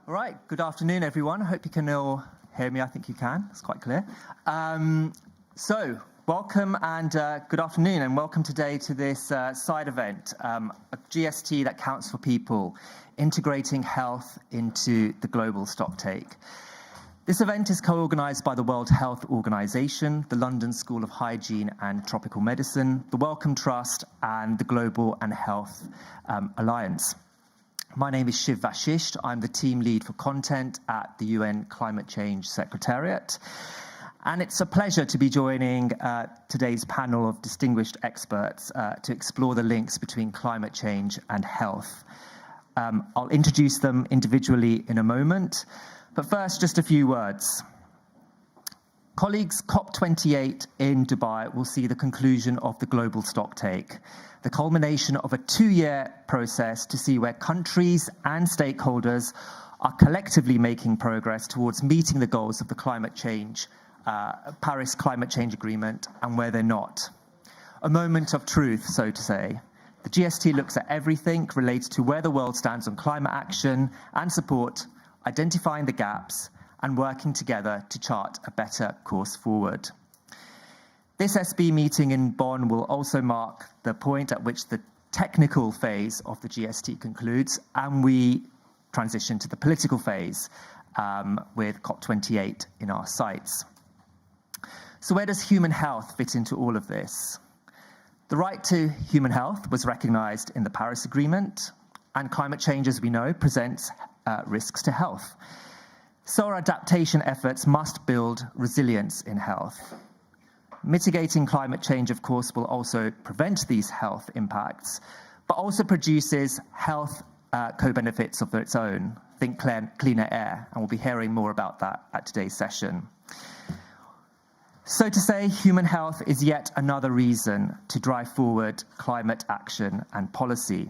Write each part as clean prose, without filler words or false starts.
All right, good afternoon, everyone. I hope you can all hear me. I think you can. It's quite clear. So, welcome and good afternoon, and welcome today to this side event, a GST that counts for people, integrating health into the global stocktake. This event is co-organised by the World Health Organization, the London School of Hygiene and Tropical Medicine, the Wellcome Trust, and the Global and Health Alliance. My name is Shiv Vashisht. I'm the team lead for content at the UN Climate Change Secretariat. And it's a pleasure to be joining today's panel of distinguished experts to explore the links between climate change and health. I'll introduce them individually in a moment, but first, just a few words. Colleagues, COP28 in Dubai will see the conclusion of the Global Stocktake, the culmination of a 2-year process to see where countries and stakeholders are collectively making progress towards meeting the goals of the Paris Climate Change Agreement, and where they're not. A moment of truth, so to say. The GST looks at everything related to where the world stands on climate action and support, identifying the gaps, and working together to chart a better course forward. This SB meeting in Bonn will also mark the point at which the technical phase of the GST concludes, and we transition to the political phase with COP28 in our sights. So where does human health fit into all of this? The right to human health was recognized in the Paris Agreement, and climate change, as we know, presents risks to health. So our adaptation efforts must build resilience in health. Mitigating climate change, of course, will also prevent these health impacts, but also produces health co-benefits of its own. Think cleaner air, and we'll be hearing more about that at today's session. So to say, human health is yet another reason to drive forward climate action and policy.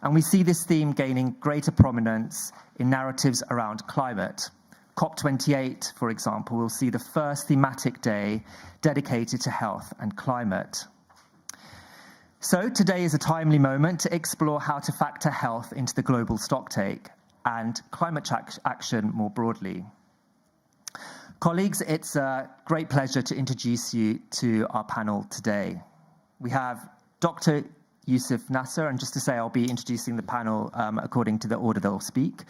And we see this theme gaining greater prominence in narratives around climate. COP28, for example, will see the first thematic day dedicated to health and climate. So today is a timely moment to explore how to factor health into the global stocktake and climate action more broadly. Colleagues, it's a great pleasure to introduce you to our panel today. We have Dr. Yusuf Nasser, and just to say I'll be introducing the panel according to the order they'll speak.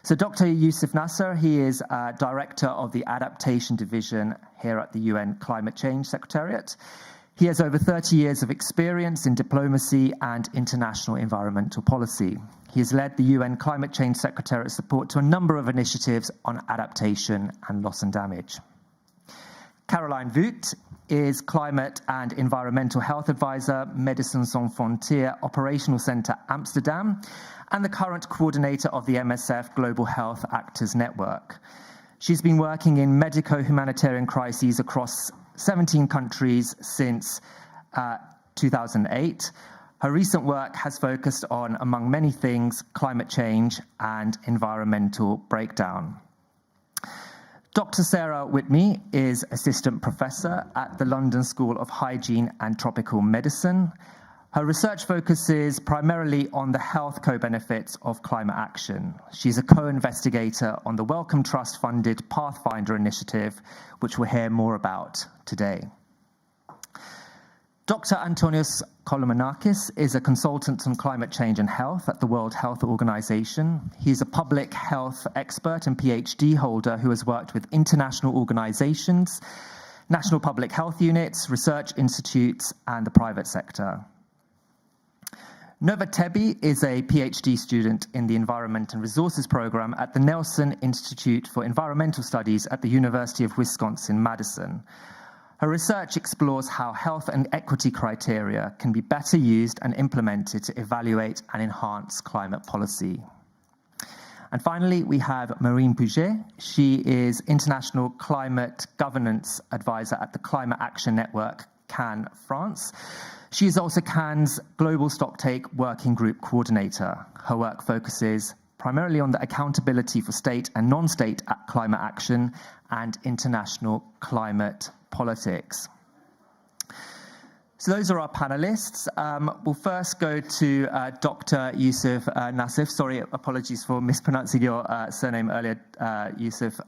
So Dr. Yusuf Nasser, he is Director of the Adaptation Division here at the UN Climate Change Secretariat. He has over 30 years of experience in diplomacy and international environmental policy. He has led the UN Climate Change Secretariat support to a number of initiatives on adaptation and loss and damage. Caroline Voet is Climate and Environmental Health Advisor, Médecins Sans Frontières Operational Centre Amsterdam, and the current coordinator of the MSF Global Health Actors Network. She's been working in medico-humanitarian crises across 17 countries since 2008. Her recent work has focused on, among many things, climate change and environmental breakdown. Dr. Sarah Whitney is Assistant Professor at the London School of Hygiene and Tropical Medicine. Her research focuses primarily on the health co-benefits of climate action. She's a co-investigator on the Wellcome Trust funded Pathfinder initiative, which we'll hear more about today. Dr. Antonios Kolomanakis is a consultant on climate change and health at the World Health Organization. He's a public health expert and PhD holder who has worked with international organizations, national public health units, research institutes, and the private sector. Nova Tebi is a PhD student in the Environment and Resources program at the Nelson Institute for Environmental Studies at the University of Wisconsin-Madison. Her research explores how health and equity criteria can be better used and implemented to evaluate and enhance climate policy. And finally, we have Marine Pouget. She is International Climate Governance Advisor at the Climate Action Network, Cannes, France. She is also Cannes' Global Stocktake Working Group Coordinator. Her work focuses primarily on the accountability for state and non-state climate action and international climate politics. So those are our panelists. We'll first go to Dr. Yusuf Nassif. Sorry, apologies for mispronouncing your surname earlier, Yusuf.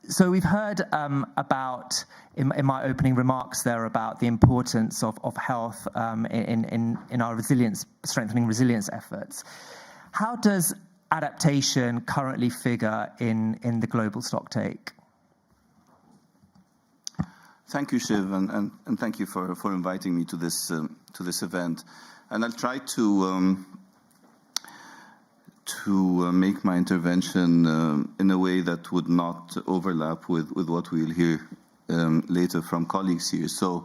So we've heard about, in my opening remarks there, about the importance of health in our strengthening resilience efforts. How does adaptation currently figure in the global stocktake? Thank you, Shiv, and thank you for inviting me to this event. And I'll try to make my intervention in a way that would not overlap with what we'll hear later from colleagues here. So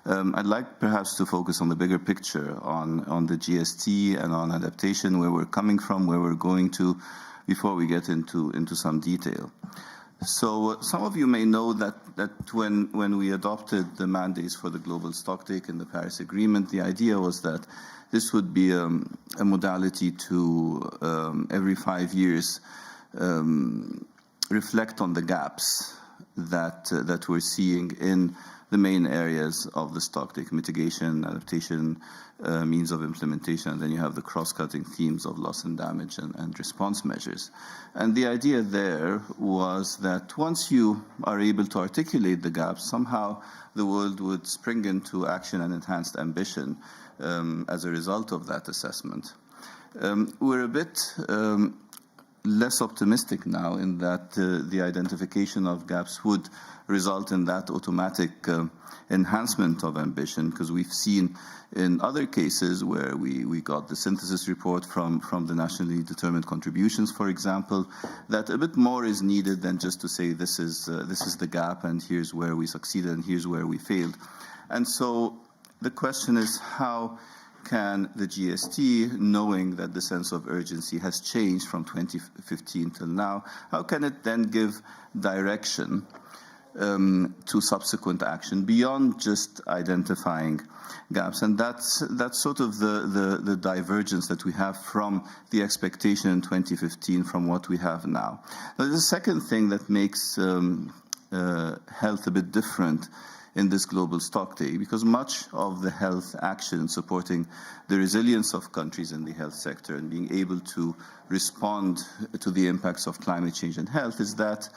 I'd like perhaps to focus on the bigger picture, on the GST and on adaptation, where we're coming from, where we're going to, before we get into some detail. So some of you may know that when we adopted the mandates for the global stocktake in the Paris Agreement, the idea was that this would be a modality to every 5 years reflect on the gaps that we're seeing in the main areas of the stocktake: mitigation, adaptation, means of implementation, and then you have the cross-cutting themes of loss and damage and response measures. And the idea there was that once you are able to articulate the gaps, somehow the world would spring into action and enhanced ambition as a result of that assessment. We're a bit less optimistic now in that the identification of gaps would result in that automatic enhancement of ambition, because we've seen in other cases where we got the synthesis report from the nationally determined contributions, for example, that a bit more is needed than just to say this is the gap and here's where we succeeded and here's where we failed. And so the question is, how can the GST, knowing that the sense of urgency has changed from 2015 till now, how can it then give direction to subsequent action beyond just identifying gaps? And that's sort of the divergence that we have from the expectation in 2015 from what we have now. Now, the second thing that makes health a bit different in this global stocktake, because much of the health action supporting the resilience of countries in the health sector and being able to respond to the impacts of climate change and health is that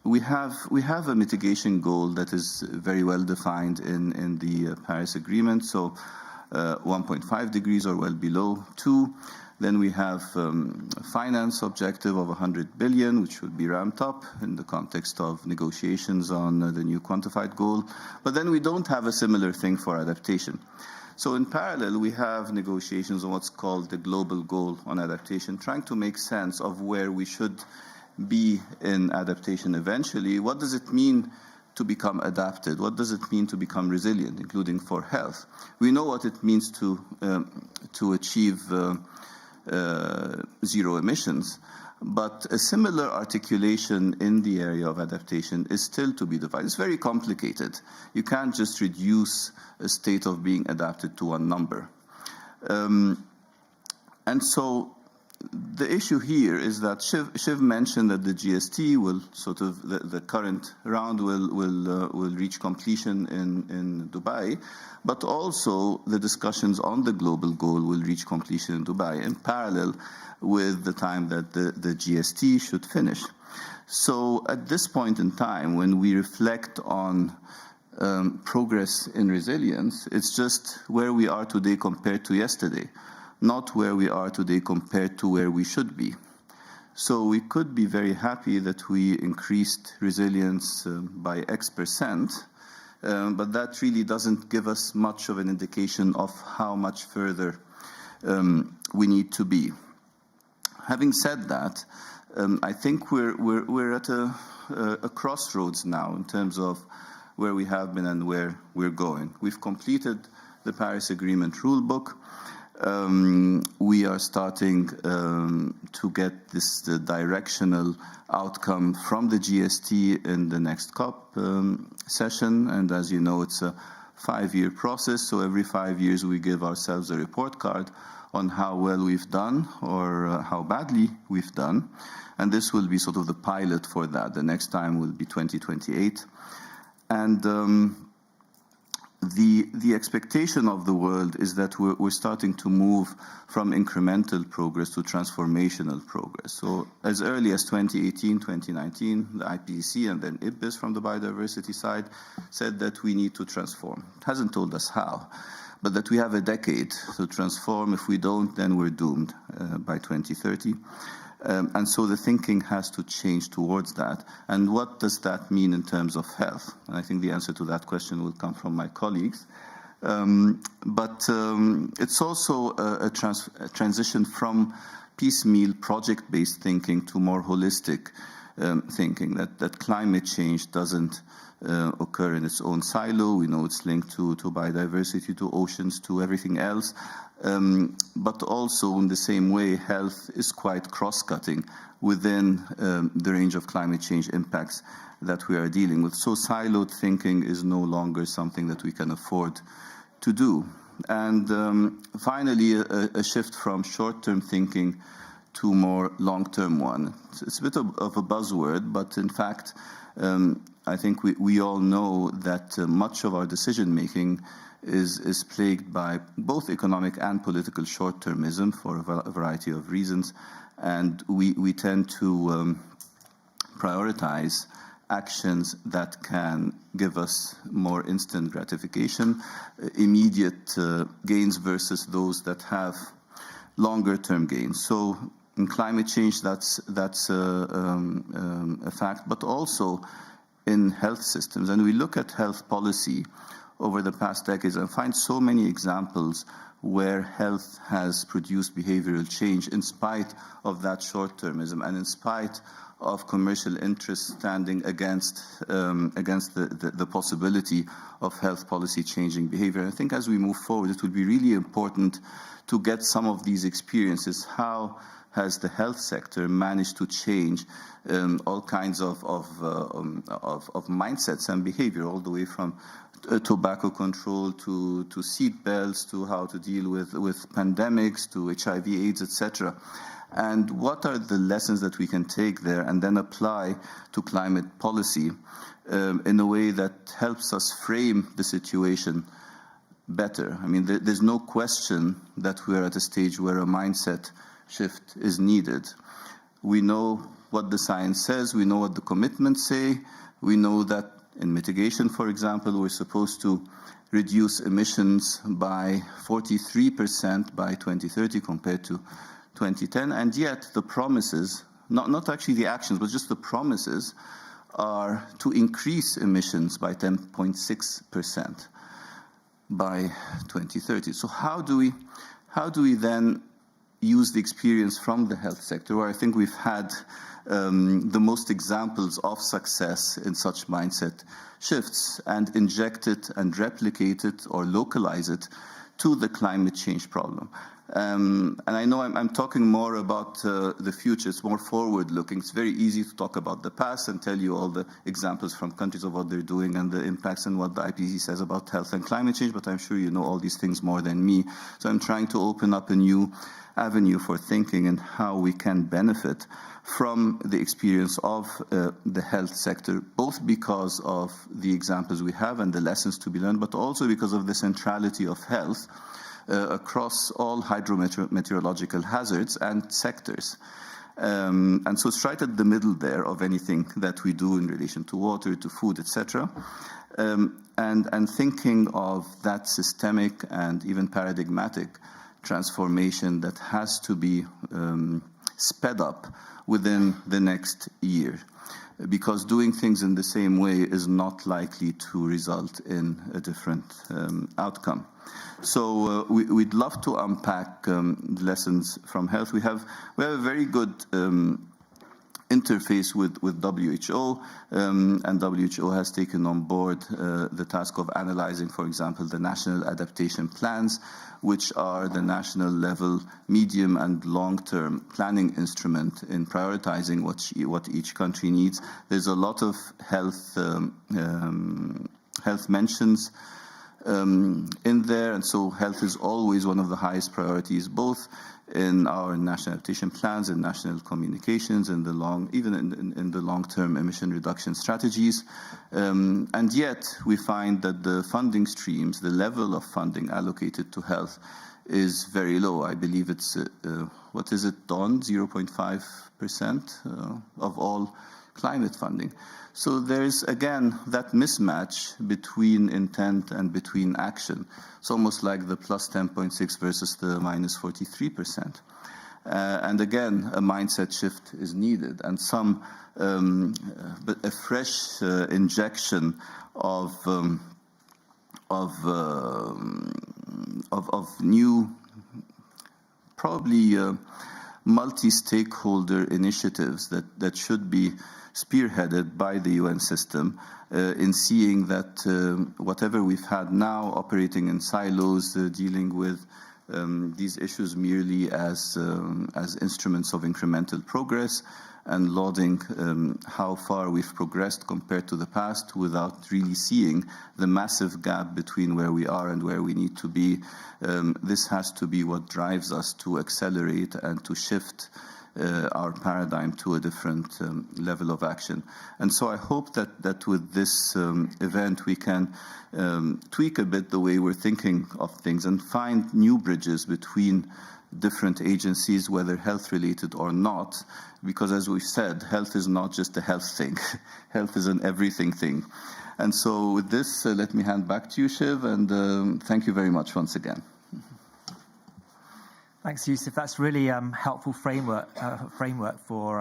we have a mitigation goal that is very well defined in the Paris Agreement, so 1.5 degrees or well below 2. Then we have a finance objective of 100 billion, which would be ramped up in the context of negotiations on the new quantified goal. But then we don't have a similar thing for adaptation. So in parallel, we have negotiations on what's called the global goal on adaptation, trying to make sense of where we should be in adaptation eventually. What does it mean to become adapted? What does it mean to become resilient, including for health? We know what it means to achieve zero emissions, but a similar articulation in the area of adaptation is still to be defined. It's very complicated. You can't just reduce a state of being adapted to one number. And so the issue here is that Shiv mentioned that the GST will sort of, the current round will reach completion in Dubai, but also the discussions on the global goal will reach completion in Dubai in parallel with the time that the GST should finish. So at this point in time, when we reflect on progress in resilience, it's just where we are today compared to yesterday, not where we are today compared to where we should be. So we could be very happy that we increased resilience by X%, but that really doesn't give us much of an indication of how much further we need to be. Having said that, I think we're at a crossroads now in terms of where we have been and where we're going. We've completed the Paris Agreement rulebook. We are starting to get this directional outcome from the GST in the next COP session. And as you know, it's a 5-year process. So every 5 years, we give ourselves a report card on how well we've done or how badly we've done. And this will be sort of the pilot for that. The next time will be 2028. And the expectation of the world is that we're starting to move from incremental progress to transformational progress. So as early as 2018, 2019, the IPCC and then IPBES from the biodiversity side said that we need to transform. It hasn't told us how, but that we have a decade to transform. If we don't, then we're doomed by 2030. And so the thinking has to change towards that. And what does that mean in terms of health? And I think the answer to that question will come from my colleagues. But it's also a transition from piecemeal project-based thinking to more holistic thinking, that climate change doesn't occur in its own silo. We know it's linked to biodiversity, to oceans, to everything else. But also in the same way, health is quite cross-cutting within the range of climate change impacts that we are dealing with. So siloed thinking is no longer something that we can afford to do. And finally, a shift from short-term thinking to more long-term one. It's a bit of a buzzword, but in fact, I think we all know that much of our decision-making is plagued by both economic and political short-termism for a variety of reasons, and we tend to prioritize actions that can give us more instant gratification, immediate gains versus those that have longer-term gains. So in climate change, that's a fact, but also in health systems. And we look at health policy over the past decades and find so many examples where health has produced behavioral change in spite of that short-termism and in spite of commercial interests standing against the possibility of health policy changing behavior. And I think as we move forward, it would be really important to get some of these experiences. How has the health sector managed to change all kinds of mindsets and behavior, all the way from tobacco control to seat belts, to how to deal with pandemics, to HIV, AIDS, etc. And what are the lessons that we can take there and then apply to climate policy in a way that helps us frame the situation better? I mean, there's no question that we're at a stage where a mindset shift is needed. We know what the science says, we know what the commitments say, we know that in mitigation, for example, we're supposed to reduce emissions by 43% by 2030 compared to 2010, and yet the promises, not actually the actions, but just the promises, are to increase emissions by 10.6% by 2030. So how do we then use the experience from the health sector, where I think we've had the most examples of success in such mindset shifts, and inject it and replicate it or localize it to the climate change problem? And I know I'm talking more about the future. It's more forward-looking. It's very easy to talk about the past and tell you all the examples from countries of what they're doing and the impacts and what the IPCC says about health and climate change, but I'm sure you know all these things more than me. So I'm trying to open up a new avenue for thinking and how we can benefit from the experience of the health sector, both because of the examples we have and the lessons to be learned, but also because of the centrality of health across all hydrometeorological hazards and sectors. And so it's right at the middle there of anything that we do in relation to water, to food, etc. And thinking of that systemic and even paradigmatic transformation that has to be sped up within the next year, because doing things in the same way is not likely to result in a different outcome. So we'd love to unpack the lessons from health. We have a very good interface with WHO, and WHO has taken on board the task of analyzing, for example, the national adaptation plans, which are the national level medium and long-term planning instrument in prioritizing what each country needs. There's a lot of health mentions in there, and so health is always one of the highest priorities, both in our national adaptation plans and national communications, in the even in the long-term emission reduction strategies. And yet, we find that the funding streams, the level of funding allocated to health, is very low. I believe it's, what is it, Don? 0.5% of all climate funding. So there's, again, that mismatch between intent and between action. It's almost like the plus 10.6 versus the minus 43%. And again, a mindset shift is needed, and a fresh injection of new, probably multi-stakeholder initiatives that should be spearheaded by the UN system in seeing that whatever we've had now operating in silos, dealing with these issues merely as instruments of incremental progress, and lauding how far we've progressed compared to the past without really seeing the massive gap between where we are and where we need to be. This has to be what drives us to accelerate and to shift our paradigm to a different level of action. And so I hope that with this event we can tweak a bit the way we're thinking of things and find new bridges between different agencies, whether health-related or not, because as we've said, health is not just a health thing. Health is an everything thing. And so with this, let me hand back to you, Shiv, and thank you very much once again. Thanks, Yusuf. That's really helpful framework for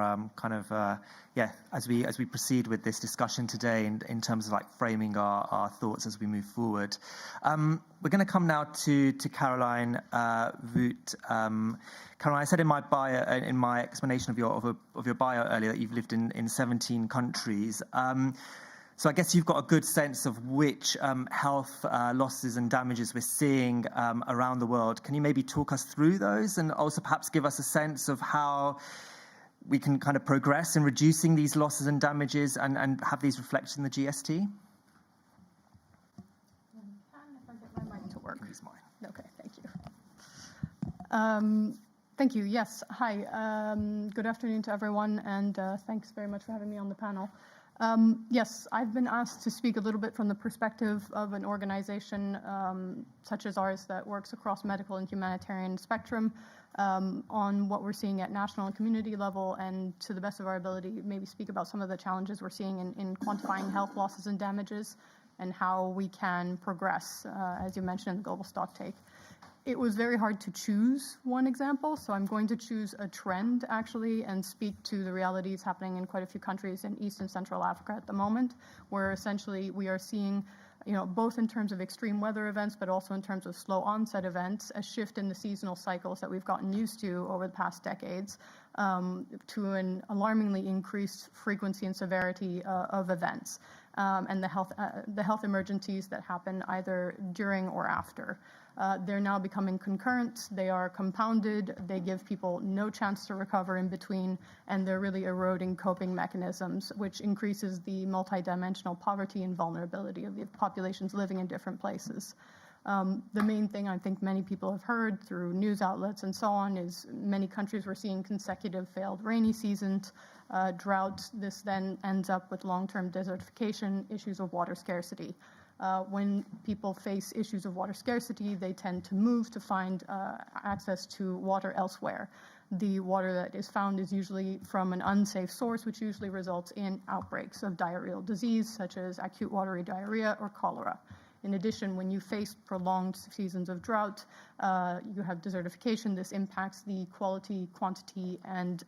as we proceed with this discussion today in terms of like framing our thoughts as we move forward. We're going to come now to Caroline Voot. Caroline, I said in my bio, in my explanation of your bio earlier, that you've lived in 17 countries. So I guess you've got a good sense of which health losses and damages we're seeing around the world. Can you maybe talk us through those, and also perhaps give us a sense of how we can kind of progress in reducing these losses and damages and have these reflected in the GST? If I get my mic to work. Use mine. Okay, thank you. Thank you. Yes, hi. Good afternoon to everyone, and thanks very much for having me on the panel. Yes, I've been asked to speak a little bit from the perspective of an organization such as ours that works across medical and humanitarian spectrum on what we're seeing at national and community level, and to the best of our ability, maybe speak about some of the challenges we're seeing in quantifying health losses and damages and how we can progress, as you mentioned in the Global Stocktake. It was very hard to choose one example, so I'm going to choose a trend, actually, and speak to the realities happening in quite a few countries in East and Central Africa at the moment, where essentially we are seeing, both in terms of extreme weather events, but also in terms of slow onset events, a shift in the seasonal cycles that we've gotten used to over the past decades, to an alarmingly increased frequency and severity of events, and the health emergencies that happen either during or after. They're now becoming concurrent, they are compounded, they give people no chance to recover in between, and they're really eroding coping mechanisms, which increases the multidimensional poverty and vulnerability of the populations living in different places. The main thing I think many people have heard through news outlets and so on is many countries were seeing consecutive failed rainy seasons, droughts. This then ends up with long-term desertification, issues of water scarcity. When people face issues of water scarcity, they tend to move to find access to water elsewhere. The water that is found is usually from an unsafe source, which usually results in outbreaks of diarrheal disease, such as acute watery diarrhea or cholera. In addition, when you face prolonged seasons of drought, you have desertification. This impacts the quality, quantity, and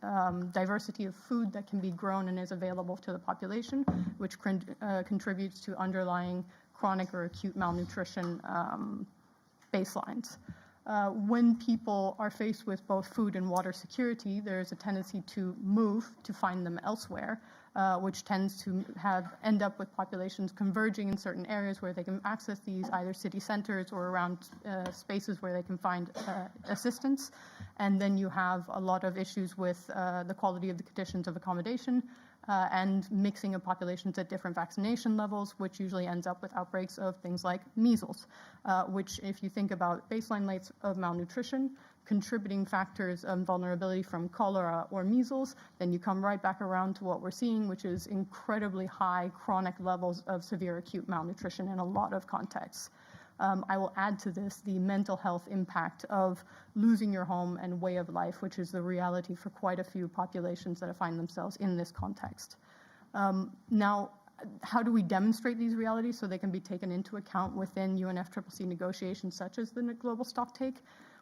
diversity of food that can be grown and is available to the population, which contributes to underlying chronic or acute malnutrition baselines. When people are faced with both food and water security, there's a tendency to move to find them elsewhere, which tends to end up with populations converging in certain areas where they can access these, either city centers or around spaces where they can find assistance. And then you have a lot of issues with the quality of the conditions of accommodation, and mixing of populations at different vaccination levels, which usually ends up with outbreaks of things like measles, which, if you think about baseline rates of malnutrition, contributing factors of vulnerability from cholera or measles, then you come right back around to what we're seeing, which is incredibly high chronic levels of severe acute malnutrition in a lot of contexts. I will add to this the mental health impact of losing your home and way of life, which is the reality for quite a few populations that find themselves in this context. Now, how do we demonstrate these realities so they can be taken into account within UNFCCC negotiations such as the Global Stocktake?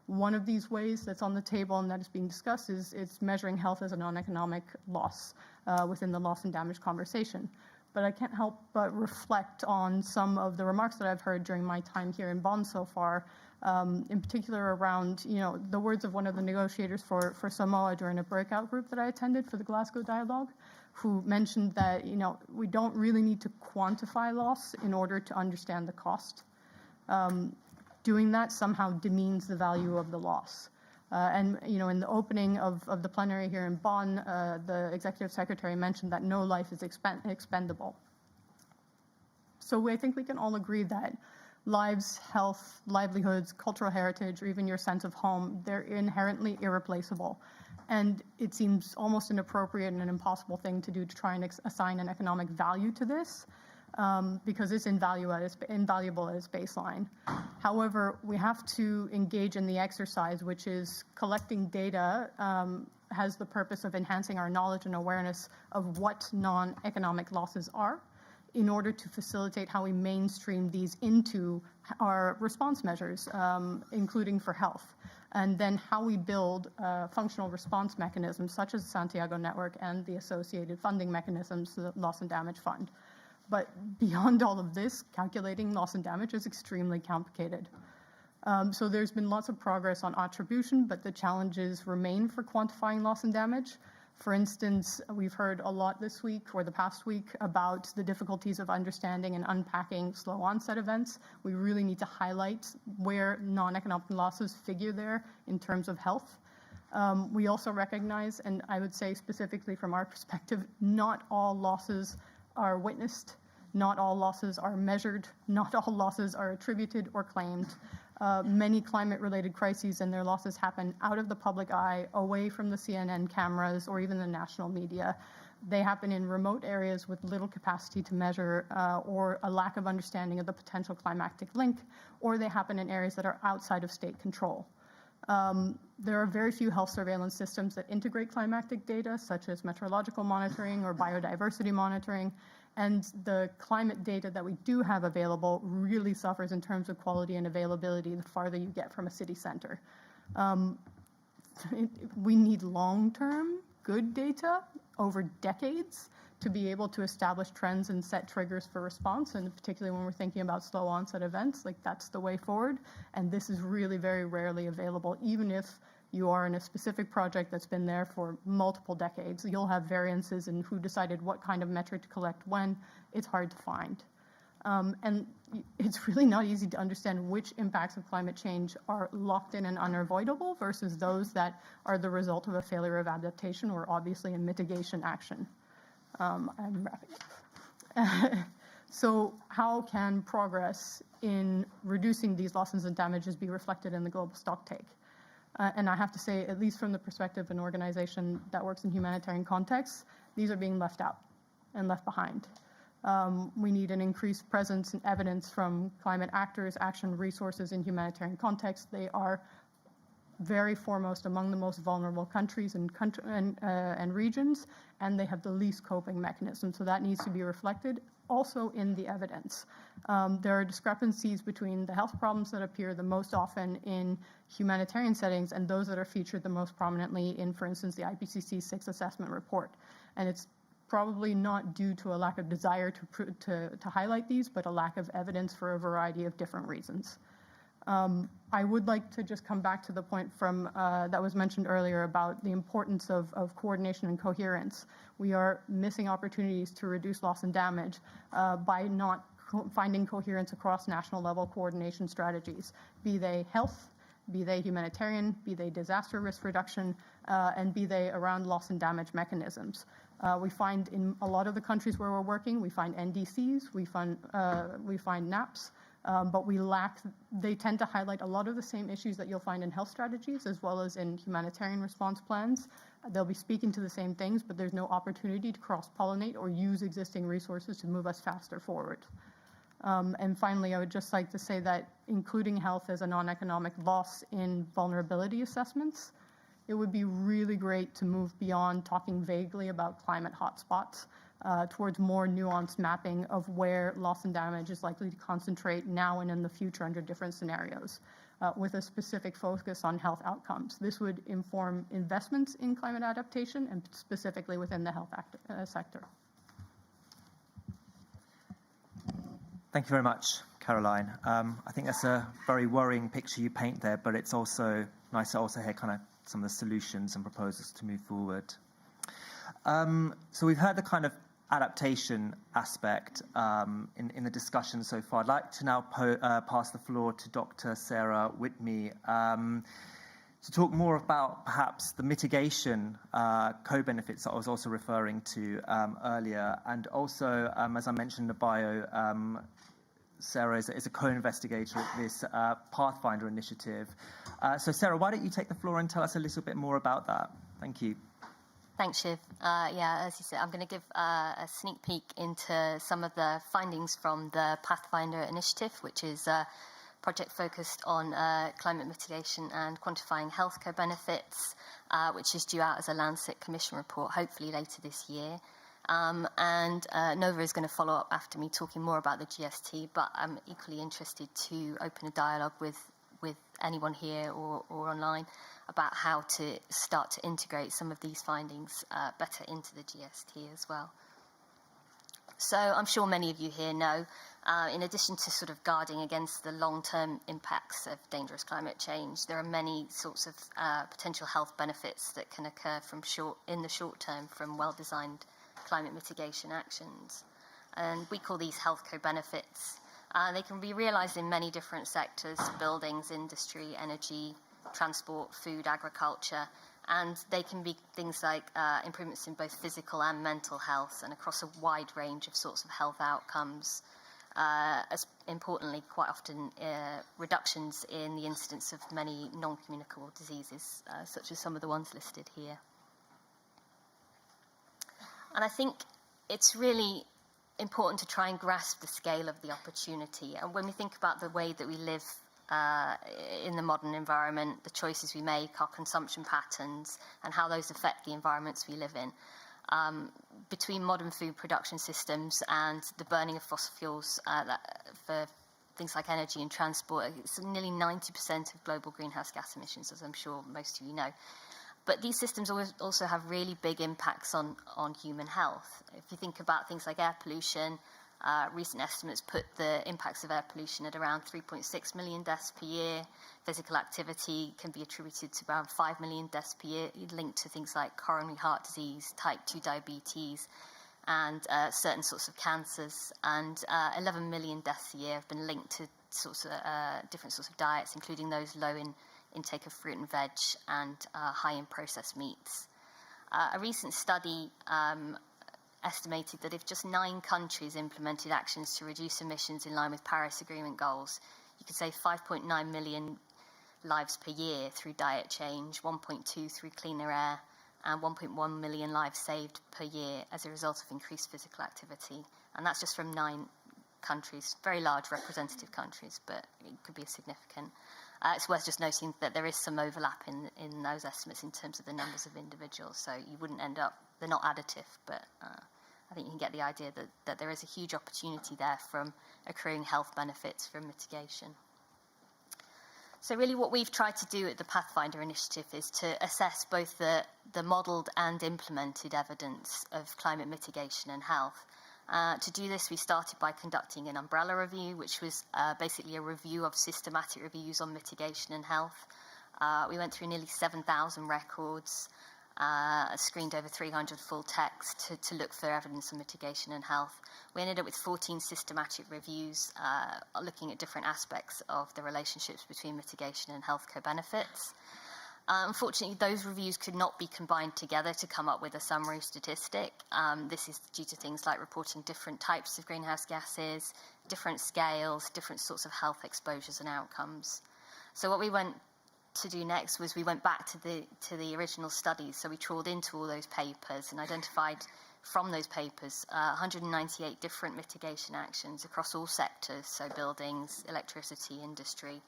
One of these ways that's on the table and that is being discussed is it's measuring health as a non-economic loss within the loss and damage conversation. But I can't help but reflect on some of the remarks that I've heard during my time here in Bonn so far, in particular around, the words of one of the negotiators for Samoa during a breakout group that I attended for the Glasgow Dialogue, who mentioned that, we don't really need to quantify loss in order to understand the cost. Doing that somehow demeans the value of the loss. And in the opening of the plenary here in Bonn, the executive secretary mentioned that no life is expendable. So I think we can all agree that lives, health, livelihoods, cultural heritage, or even your sense of home, they're inherently irreplaceable. And it seems almost inappropriate and an impossible thing to do to try and assign an economic value to this. Because it's invaluable at its baseline. However, we have to engage in the exercise, which is collecting data has the purpose of enhancing our knowledge and awareness of what non-economic losses are in order to facilitate how we mainstream these into our response measures, including for health. And then how we build functional response mechanisms such as the Santiago Network and the associated funding mechanisms, the Loss and Damage Fund. But beyond all of this, calculating loss and damage is extremely complicated. So there's been lots of progress on attribution, but the challenges remain for quantifying loss and damage. For instance, we've heard a lot this week or the past week about the difficulties of understanding and unpacking slow onset events. We really need to highlight where non-economic losses figure there in terms of health. We also recognize, and I would say specifically from our perspective, not all losses are witnessed, not all losses are measured, not all losses are attributed or claimed. Many climate-related crises and their losses happen out of the public eye, away from the CNN cameras or even the national media. They happen in remote areas with little capacity to measure or a lack of understanding of the potential climactic link, or they happen in areas that are outside of state control. There are very few health surveillance systems that integrate climactic data, such as meteorological monitoring or biodiversity monitoring, and the climate data that we do have available really suffers in terms of quality and availability the farther you get from a city center. We need long-term, good data over decades to be able to establish trends and set triggers for response, and particularly when we're thinking about slow onset events, like that's the way forward. And this is really very rarely available, even if you are in a specific project that's been there for multiple decades. You'll have variances in who decided what kind of metric to collect when. It's hard to find. And it's really not easy to understand which impacts of climate change are locked in and unavoidable versus those that are the result of a failure of adaptation or obviously a mitigation action. I'm wrapping up. So how can progress in reducing these losses and damages be reflected in the Global Stocktake? And I have to say, at least from the perspective of an organization that works in humanitarian contexts, these are being left out and left behind. We need an increased presence and evidence from climate actors, action resources in humanitarian contexts. They are very foremost among the most vulnerable countries and regions, and they have the least coping mechanisms. So that needs to be reflected also in the evidence. There are discrepancies between the health problems that appear the most often in humanitarian settings and those that are featured the most prominently in, for instance, the IPCC 6th assessment report. And it's probably not due to a lack of desire to highlight these, but a lack of evidence for a variety of different reasons. I would like to just come back to the point from that was mentioned earlier about the importance of coordination and coherence. We are missing opportunities to reduce loss and damage by not finding coherence across national level coordination strategies, be they health, be they humanitarian, be they disaster risk reduction, and be they around loss and damage mechanisms. We find in a lot of the countries where we're working, we find NDCs, we find NAPs, but they tend to highlight a lot of the same issues that you'll find in health strategies as well as in humanitarian response plans. They'll be speaking to the same things, but there's no opportunity to cross-pollinate or use existing resources to move us faster forward. And finally, I would just like to say that including health as a non-economic loss in vulnerability assessments, it would be really great to move beyond talking vaguely about climate hotspots towards more nuanced mapping of where loss and damage is likely to concentrate now and in the future under different scenarios, with a specific focus on health outcomes. This would inform investments in climate adaptation and specifically within the health sector. Thank you very much, Caroline. I think that's a very worrying picture you paint there, but it's also nice to also hear kind of some of the solutions and proposals to move forward. So we've heard the kind of adaptation aspect in the discussion so far. I'd like to now pass the floor to Dr. Sarah Whitney to talk more about perhaps the mitigation co-benefits that I was also referring to earlier. And also, as I mentioned in the bio, Sarah is a co-investigator at this Pathfinder initiative. So Sarah, why don't you take the floor and tell us a little bit more about that? Thank you. Thanks, Shiv. Yeah, as you said, I'm going to give a sneak peek into some of the findings from the Pathfinder initiative, which is a project focused on climate mitigation and quantifying health co-benefits, which is due out as a Lancet Commission report, hopefully later this year. And Nova is going to follow up after me talking more about the GST, but I'm equally interested to open a dialogue with anyone here or online about how to start to integrate some of these findings better into the GST as well. So I'm sure many of you here know, in addition to sort of guarding against the long-term impacts of dangerous climate change, there are many sorts of potential health benefits that can occur in the short term from well-designed climate mitigation actions. And we call these health co-benefits. They can be realized in many different sectors: buildings, industry, energy, transport, food, agriculture, and they can be things like improvements in both physical and mental health and across a wide range of sorts of health outcomes. As importantly, quite often reductions in the incidence of many non-communicable diseases, such as some of the ones listed here. And I think it's really important to try and grasp the scale of the opportunity. And when we think about the way that we live in the modern environment, the choices we make, our consumption patterns, and how those affect the environments we live in, between modern food production systems and the burning of fossil fuels for things like energy and transport, it's nearly 90% of global greenhouse gas emissions, as I'm sure most of you know. But these systems also have really big impacts on human health. If you think about things like air pollution, recent estimates put the impacts of air pollution at around 3.6 million deaths per year. Physical activity can be attributed to around 5 million deaths per year, linked to things like coronary heart disease, type 2 diabetes, and certain sorts of cancers. And 11 million deaths a year have been linked to different sorts of diets, including those low in intake of fruit and veg and high in processed meats. A recent study estimated that if just 9 countries implemented actions to reduce emissions in line with Paris Agreement goals, you could save 5.9 million lives per year through diet change, 1.2 through cleaner air, and 1.1 million lives saved per year as a result of increased physical activity. And that's just from 9 countries, very large representative countries, but it could be significant. It's worth just noting that there is some overlap in those estimates in terms of the numbers of individuals, so you wouldn't end up, they're not additive, but I think you can get the idea that there is a huge opportunity there from accruing health benefits from mitigation. So really what we've tried to do at the Pathfinder initiative is to assess both the modelled and implemented evidence of climate mitigation and health. To do this, we started by conducting an umbrella review, which was basically a review of systematic reviews on mitigation and health. We went through nearly 7,000 records, screened over 300 full texts to look for evidence of mitigation in health. We ended up with 14 systematic reviews looking at different aspects of the relationships between mitigation and health co-benefits. Unfortunately, those reviews could not be combined together to come up with a summary statistic. This is due to things like reporting different types of greenhouse gases, different scales, different sorts of health exposures and outcomes. So what we went to do next was we went back to the original studies. So we trawled into all those papers and identified from those papers 198 different mitigation actions across all sectors, so buildings, electricity, industry,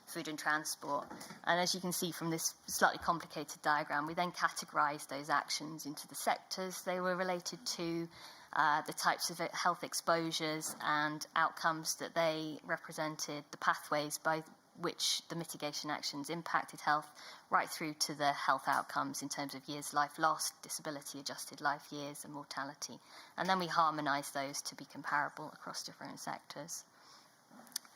food and transport. And as you can see from this slightly complicated diagram, we then categorized those actions into the sectors they were related to, the types of health exposures and outcomes that they represented, the pathways by which the mitigation actions impacted health, right through to the health outcomes in terms of years life lost, disability adjusted life years, and mortality. And then we harmonized those to be comparable across different sectors.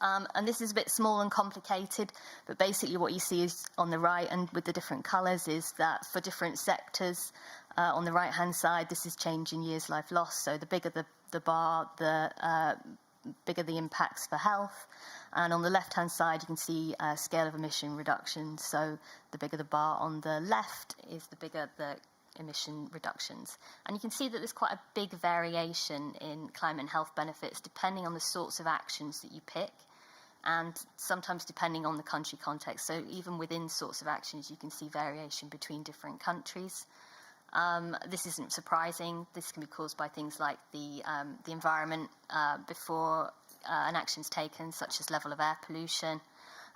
And this is a bit small and complicated, but basically what you see is on the right and with the different colors is that for different sectors, on the right-hand side, this is change in years life lost. So the bigger the bar, the bigger the impacts for health. And on the left-hand side, you can see a scale of emission reductions. So the bigger the bar on the left is the bigger the emission reductions. And you can see that there's quite a big variation in climate and health benefits depending on the sorts of actions that you pick, and sometimes depending on the country context. So even within sorts of actions, you can see variation between different countries. This isn't surprising. This can be caused by things like the environment before an action's taken, such as level of air pollution.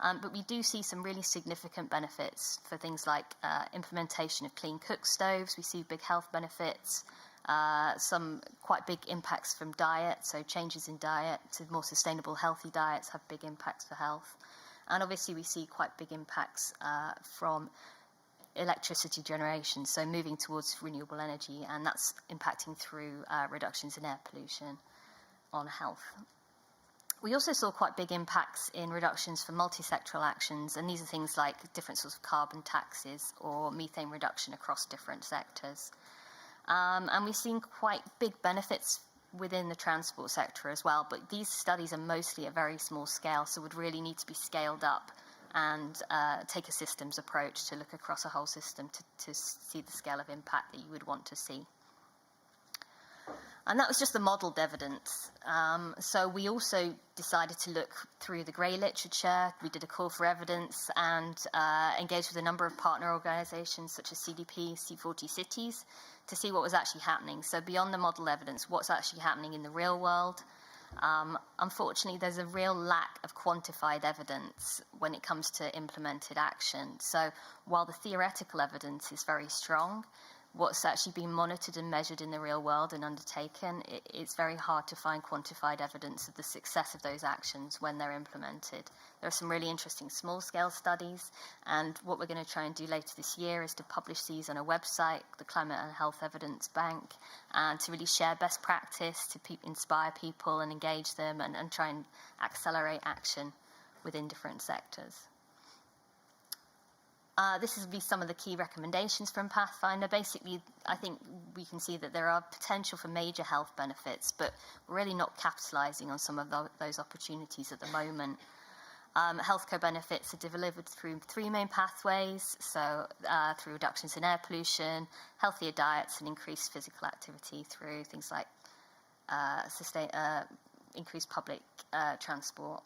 But we do see some really significant benefits for things like implementation of clean cook stoves. We see big health benefits, some quite big impacts from diet, so changes in diet to more sustainable, healthy diets have big impacts for health. And obviously we see quite big impacts from electricity generation, so moving towards renewable energy, and that's impacting through reductions in air pollution on health. We also saw quite big impacts in reductions for multi-sectoral actions, and these are things like different sorts of carbon taxes or methane reduction across different sectors. And we've seen quite big benefits within the transport sector as well, but these studies are mostly at very small scale, so would really need to be scaled up and take a systems approach to look across a whole system to see the scale of impact that you would want to see. And that was just the modelled evidence. So we also decided to look through the grey literature. We did a call for evidence and engaged with a number of partner organisations such as CDP, C40 Cities, to see what was actually happening. So beyond the model evidence, what's actually happening in the real world. Unfortunately, there's a real lack of quantified evidence when it comes to implemented action. So while the theoretical evidence is very strong, what's actually been monitored and measured in the real world and undertaken, it's very hard to find quantified evidence of the success of those actions when they're implemented. There are some really interesting small-scale studies, and what we're going to try and do later this year is to publish these on a website, the Climate and Health Evidence Bank, and to really share best practice, to inspire people and engage them and try and accelerate action within different sectors. This will be some of the key recommendations from Pathfinder. Basically, I think we can see that there are potential for major health benefits, but we're really not capitalising on some of those opportunities at the moment. Health co-benefits are delivered through three main pathways, so through reductions in air pollution, healthier diets, and increased physical activity through things like increased public transport.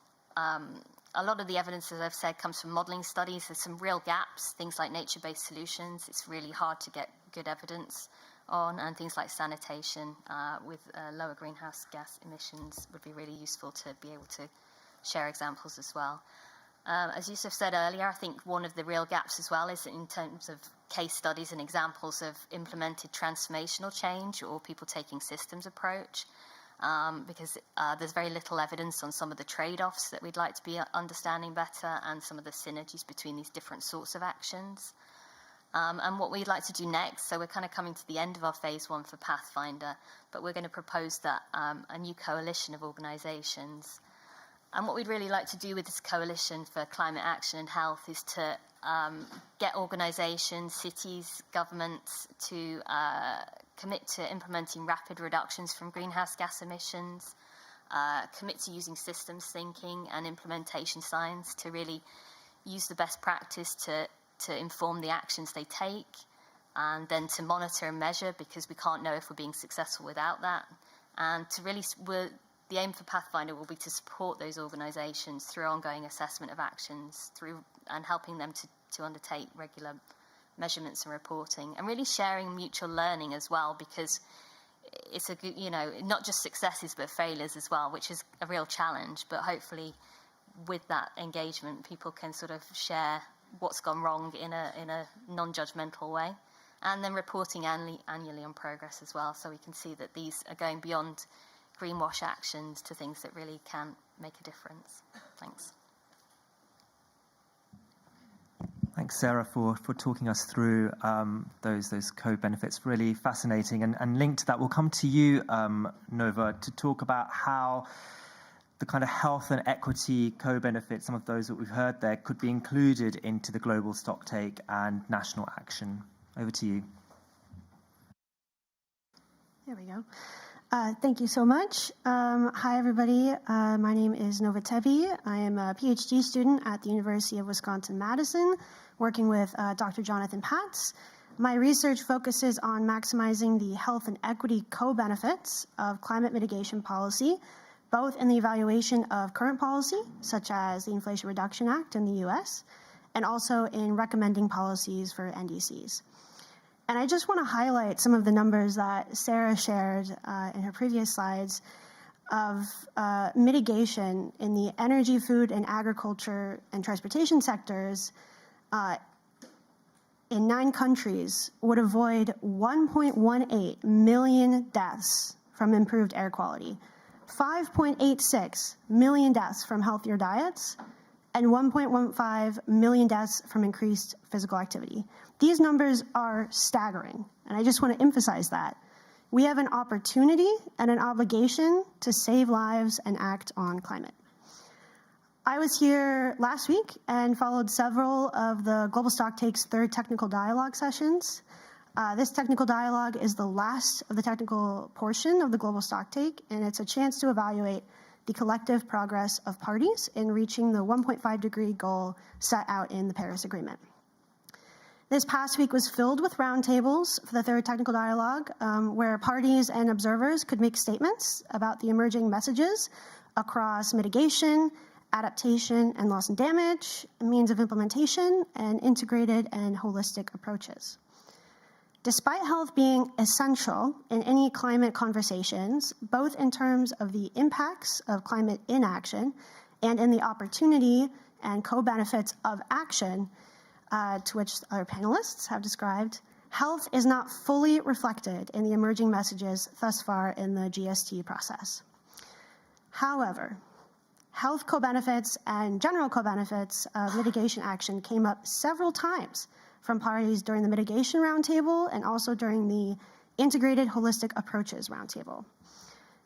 A lot of the evidence, as I've said, comes from modelling studies. There's some real gaps, things like nature-based solutions. It's really hard to get good evidence on, and things like sanitation with lower greenhouse gas emissions would be really useful to be able to share examples as well. As Yusuf said earlier, I think one of the real gaps as well is in terms of case studies and examples of implemented transformational change or people taking systems approach. Because there's very little evidence on some of the trade-offs that we'd like to be understanding better and some of the synergies between these different sorts of actions. And what we'd like to do next, so we're kind of coming to the end of our phase one for Pathfinder, but we're going to propose that a new coalition of organisations And what we'd really like to do with this Coalition for Climate Action and Health is to get organisations, cities, governments to commit to implementing rapid reductions from greenhouse gas emissions, commit to using systems thinking and implementation science to really use the best practice to inform the actions they take, and then to monitor and measure, because we can't know if we're being successful without that. And to really, the aim for Pathfinder will be to support those organisations through ongoing assessment of actions, and helping them to undertake regular measurements and reporting, and really sharing mutual learning as well, because it's a good, not just successes but failures as well, which is a real challenge. But hopefully, with that engagement, people can sort of share what's gone wrong in a non-judgmental way, and then reporting annually on progress as well, so we can see that these are going beyond greenwash actions to things that really can make a difference. Thanks. Thanks, Sarah, for talking us through those co-benefits. Really fascinating. And linked to that, we'll come to you, Nova, to talk about how the kind of health and equity co-benefits, some of those that we've heard there, could be included into the global stocktake and national action. Over to you. There we go. Thank you so much. Hi, everybody. My name is Nova Tebi. I am a PhD student at the University of Wisconsin-Madison, working with Dr. Jonathan Patz. My research focuses on maximizing the health and equity co-benefits of climate mitigation policy, both in the evaluation of current policy, such as the Inflation Reduction Act in the US, and also in recommending policies for NDCs. And I just want to highlight some of the numbers that Sarah shared in her previous slides of mitigation in the energy, food, and agriculture and transportation sectors in 9 countries would avoid 1.18 million deaths from improved air quality, 5.86 million deaths from healthier diets, and 1.15 million deaths from increased physical activity. These numbers are staggering, and I just want to emphasize that. We have an opportunity and an obligation to save lives and act on climate. I was here last week and followed several of the Global Stocktake's 3rd technical dialogue sessions. This technical dialogue is the last of the technical portion of the Global Stocktake, and it's a chance to evaluate the collective progress of parties in reaching the 1.5-degree goal set out in the Paris Agreement. This past week was filled with roundtables for the 3rd technical dialogue, where parties and observers could make statements about the emerging messages across mitigation, adaptation and loss and damage, means of implementation, and integrated and holistic approaches. Despite health being essential in any climate conversations, both in terms of the impacts of climate inaction and in the opportunity and co-benefits of action, to which other panelists have described, health is not fully reflected in the emerging messages thus far in the GST process. However, health co-benefits and general co-benefits of mitigation action came up several times from parties during the mitigation roundtable and also during the integrated holistic approaches roundtable.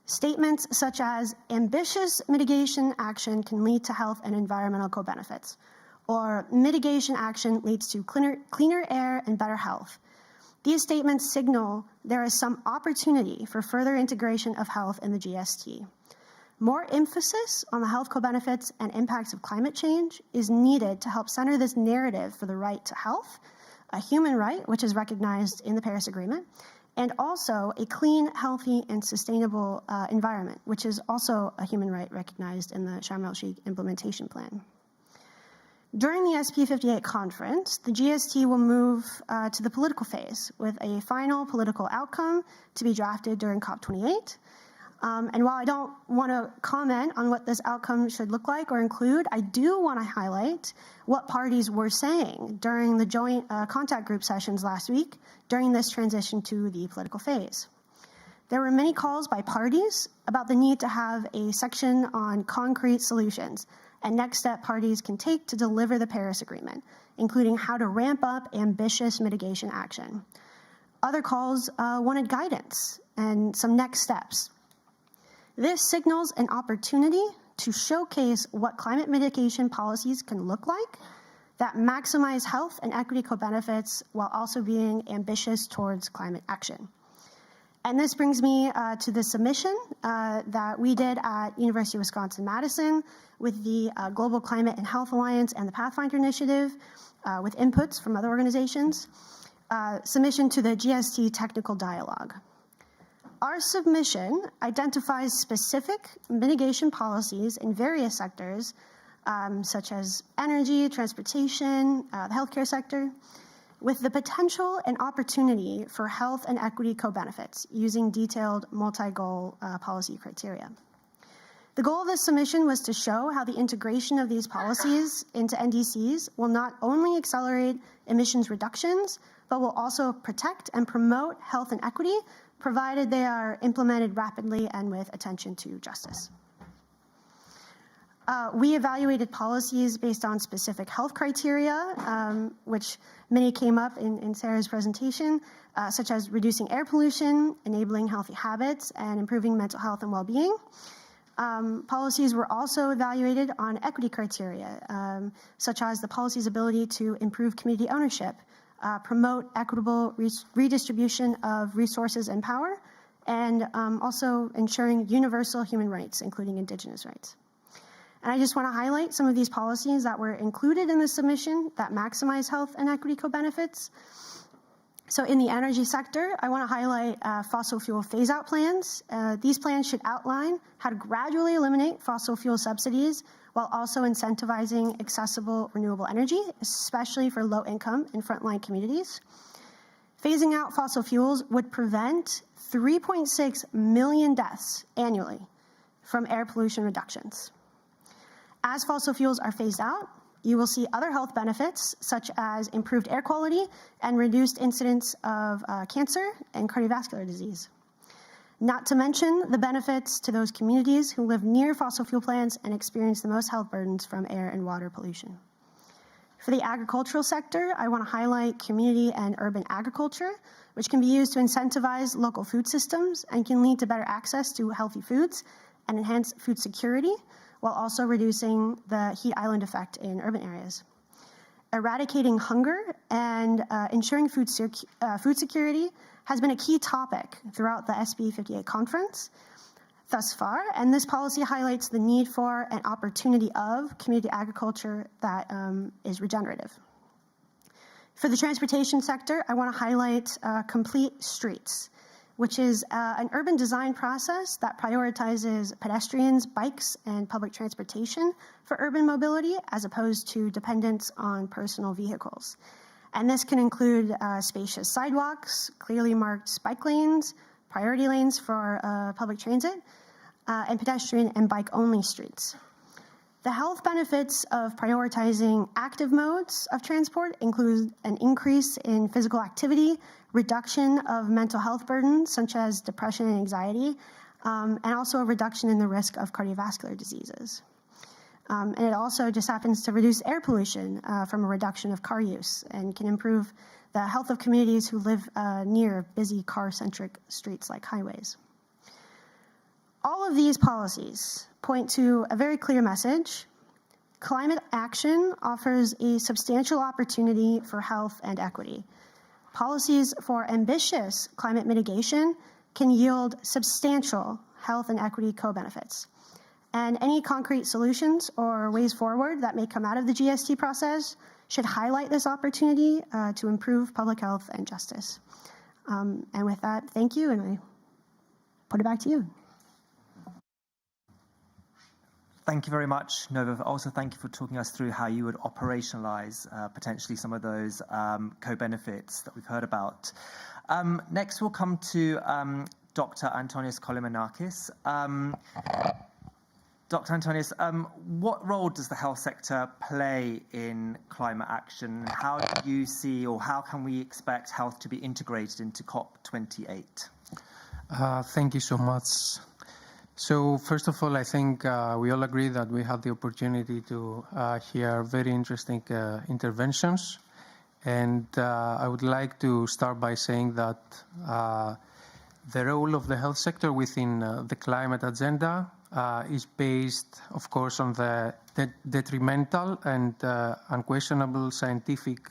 Statements such as ambitious mitigation action can lead to health and environmental co-benefits, or mitigation action leads to cleaner air and better health. These statements signal there is some opportunity for further integration of health in the GST. More emphasis on the health co-benefits and impacts of climate change is needed to help center this narrative for the right to health, a human right which is recognized in the Paris Agreement, and also a clean, healthy, and sustainable environment, which is also a human right recognized in the Sharm el-Sheikh Implementation Plan. During the SP58 conference, the GST will move to the political phase with a final political outcome to be drafted during COP28. And while I don't want to comment on what this outcome should look like or include, I do want to highlight what parties were saying during the joint contact group sessions last week during this transition to the political phase. There were many calls by parties about the need to have a section on concrete solutions and next step parties can take to deliver the Paris Agreement, including how to ramp up ambitious mitigation action. Other calls wanted guidance and some next steps. This signals an opportunity to showcase what climate mitigation policies can look like that maximize health and equity co-benefits while also being ambitious towards climate action. And this brings me to the submission that we did at University of Wisconsin-Madison with the Global Climate and Health Alliance and the Pathfinder Initiative with inputs from other organizations. Submission to the GST Technical Dialogue. Our submission identifies specific mitigation policies in various sectors, such as energy, transportation, the healthcare sector, with the potential and opportunity for health and equity co-benefits using detailed multi-goal policy criteria. The goal of this submission was to show how the integration of these policies into NDCs will not only accelerate emissions reductions, but will also protect and promote health and equity, provided they are implemented rapidly and with attention to justice. We evaluated policies based on specific health criteria, which many came up in Sarah's presentation, such as reducing air pollution, enabling healthy habits, and improving mental health and well-being. Policies were also evaluated on equity criteria, such as the policy's ability to improve community ownership, promote equitable redistribution of resources and power, and also ensuring universal human rights, including Indigenous rights. And I just want to highlight some of these policies that were included in the submission that maximize health and equity co-benefits. So in the energy sector, I want to highlight fossil fuel phase-out plans. These plans should outline how to gradually eliminate fossil fuel subsidies while also incentivizing accessible renewable energy, especially for low-income and frontline communities. Phasing out fossil fuels would prevent 3.6 million deaths annually from air pollution reductions. As fossil fuels are phased out, you will see other health benefits, such as improved air quality and reduced incidence of cancer and cardiovascular disease. Not to mention the benefits to those communities who live near fossil fuel plants and experience the most health burdens from air and water pollution. For the agricultural sector, I want to highlight community and urban agriculture, which can be used to incentivize local food systems and can lead to better access to healthy foods and enhance food security, while also reducing the heat island effect in urban areas. Eradicating hunger and ensuring food security has been a key topic throughout the SB 58 conference thus far, and this policy highlights the need for and opportunity of community agriculture that is regenerative. For the transportation sector, I want to highlight Complete Streets, which is an urban design process that prioritizes pedestrians, bikes, and public transportation for urban mobility as opposed to dependence on personal vehicles. And this can include spacious sidewalks, clearly marked bike lanes, priority lanes for public transit, and pedestrian and bike-only streets. The health benefits of prioritizing active modes of transport include an increase in physical activity, reduction of mental health burdens such as depression and anxiety, and also a reduction in the risk of cardiovascular diseases. And it also just happens to reduce air pollution from a reduction of car use and can improve the health of communities who live near busy car-centric streets like highways. All of these policies point to a very clear message. Climate action offers a substantial opportunity for health and equity. Policies for ambitious climate mitigation can yield substantial health and equity co-benefits. And any concrete solutions or ways forward that may come out of the GST process should highlight this opportunity to improve public health and justice. And with that, thank you, and I put it back to you. Thank you very much, Nova. Also, thank you for talking us through how you would operationalize potentially some of those co-benefits that we've heard about. Next, we'll come to Dr. Antonios Kolimanakis. Dr. Antonios, what role does the health sector play in climate action? How do you see, or how can we expect health to be integrated into COP28? Thank you so much. So first of all, I think we all agree that we have the opportunity to hear very interesting interventions. And I would like to start by saying that the role of the health sector within the climate agenda is based, of course, on the detrimental and unquestionable scientific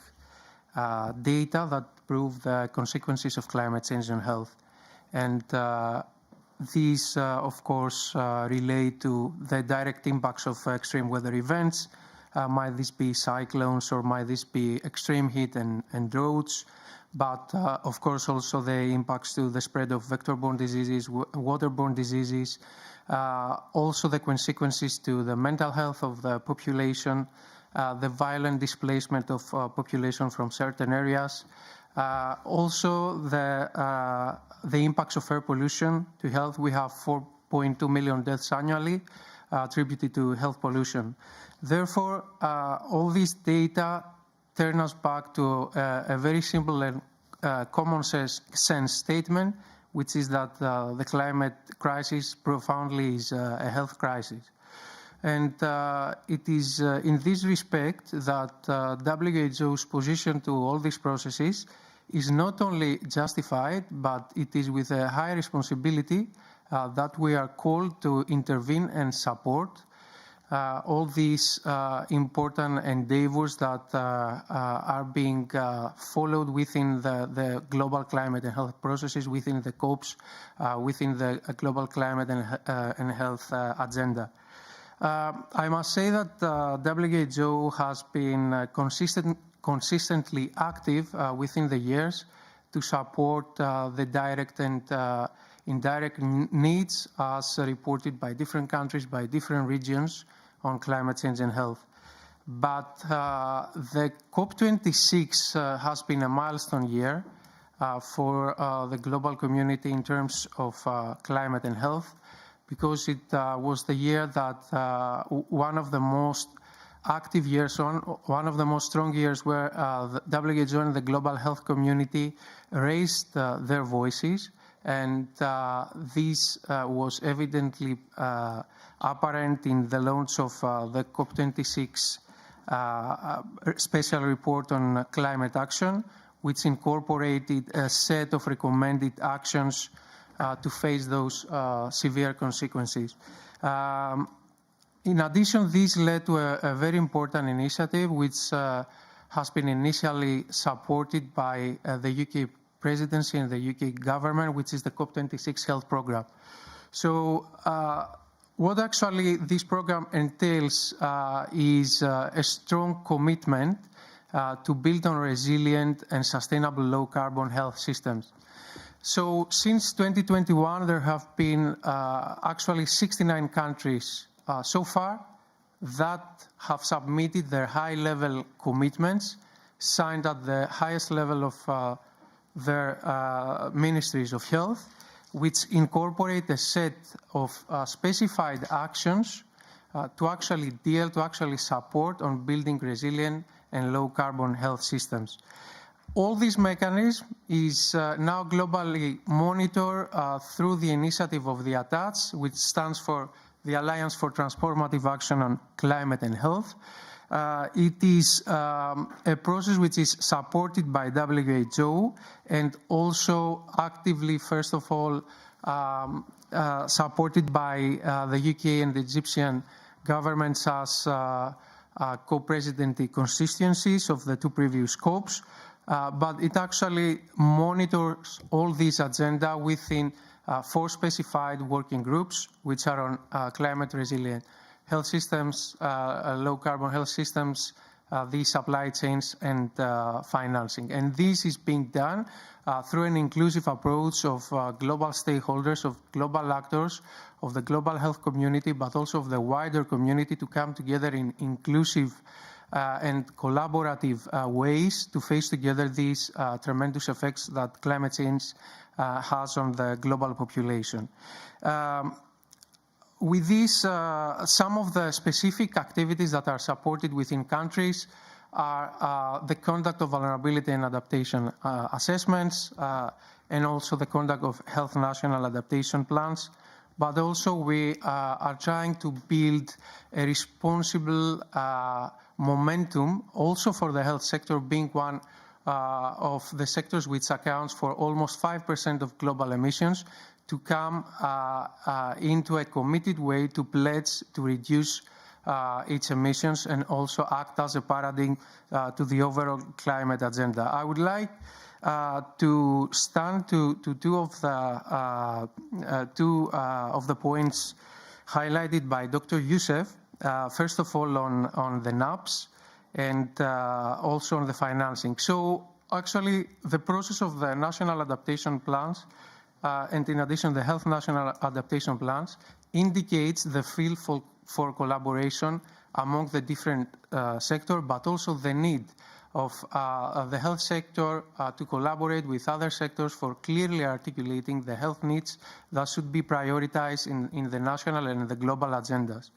data that prove the consequences of climate change on health. And these, of course, relate to the direct impacts of extreme weather events. Might this be cyclones or might this be extreme heat and droughts? But, of course, also the impacts to the spread of vector-borne diseases, waterborne diseases, also the consequences to the mental health of the population, the violent displacement of population from certain areas, also the impacts of air pollution to health. We have 4.2 million deaths annually attributed to health pollution. Therefore, all this data turn us back to a very simple and common sense statement, which is that the climate crisis profoundly is a health crisis. And it is in this respect that WHO's position to all these processes is not only justified, but it is with a high responsibility that we are called to intervene and support all these important endeavors that are being followed within the global climate and health processes, within the COPs, within the global climate and health agenda. I must say that WHO has been consistently active within the years to support the direct and indirect needs as reported by different countries, by different regions on climate change and health. But the COP26 has been a milestone year for the global community in terms of climate and health, because it was the year that one of the most active years one of the most strong years where the WHO and the global health community raised their voices. And this was evidently apparent in the launch of the COP26 special report on climate action, which incorporated a set of recommended actions to face those severe consequences. In addition, this led to a very important initiative, which has been initially supported by the UK presidency and the UK government, which is the COP26 health program. So what actually this program entails is a strong commitment to build on resilient and sustainable low-carbon health systems. So since 2021, there have been actually 69 countries so far that have submitted their high-level commitments, signed at the highest level of their ministries of health, which incorporate a set of specified actions to actually support on building resilient and low-carbon health systems. All these mechanisms is now globally monitored through the initiative of the ATTACH, which stands for the Alliance for Transformative Action on Climate and Health. It is a process which is supported by WHO and also actively, first of all, supported by the UK and the Egyptian governments as co-presidency constituencies of the two previous COPs. But it actually monitors all this agenda within 4 specified working groups, which are on climate resilient health systems, low-carbon health systems, the supply chains, and financing. And this is being done through an inclusive approach of global stakeholders, of global actors, of the global health community, but also of the wider community to come together in inclusive and collaborative ways to face together these tremendous effects that climate change has on the global population. With this, some of the specific activities that are supported within countries are the conduct of vulnerability and adaptation assessments, and also the conduct of health national adaptation plans. But also we are trying to build a responsible momentum also for the health sector, being one of the sectors which accounts for almost 5% of global emissions to come into a committed way to pledge to reduce its emissions and also act as a paradigm to the overall climate agenda. I would like to stand to two of the points highlighted by Dr. Youssef. First of all, on the NAPs and also on the financing. So actually, the process of the national adaptation plans and in addition, the health national adaptation plans indicates the field for collaboration among the different sectors, but also the need of the health sector to collaborate with other sectors for clearly articulating the health needs that should be prioritized in the national and the global agendas.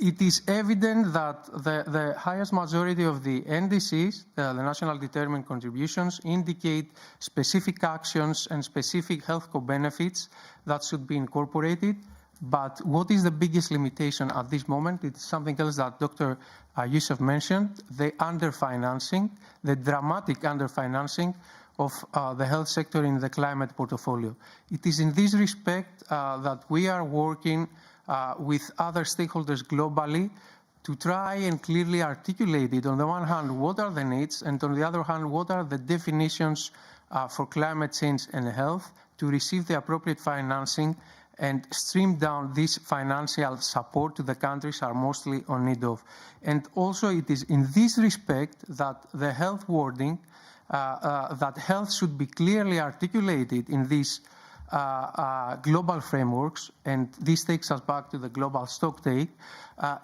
It is evident that the highest majority of the NDCs, the National Determined Contributions, indicate specific actions and specific health co-benefits that should be incorporated. But what is the biggest limitation at this moment? It's something else that Dr. Youssef mentioned, the underfinancing, the dramatic underfinancing of the health sector in the climate portfolio. It is in this respect that we are working with other stakeholders globally to try and clearly articulate it. On the one hand, what are the needs? And on the other hand, what are the definitions for climate change and health to receive the appropriate financing and stream down this financial support to the countries are mostly on need of. And also it is in this respect that the health wording, that health should be clearly articulated in these global frameworks, and this takes us back to the Global Stocktake,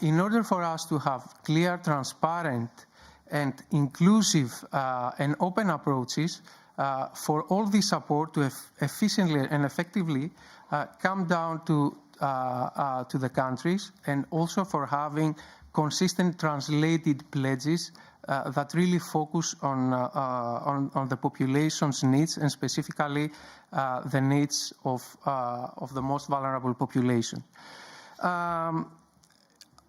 in order for us to have clear, transparent, and inclusive and open approaches for all this support to efficiently and effectively come down to the countries, and also for having consistent translated pledges that really focus on the population's needs and specifically the needs of the most vulnerable population.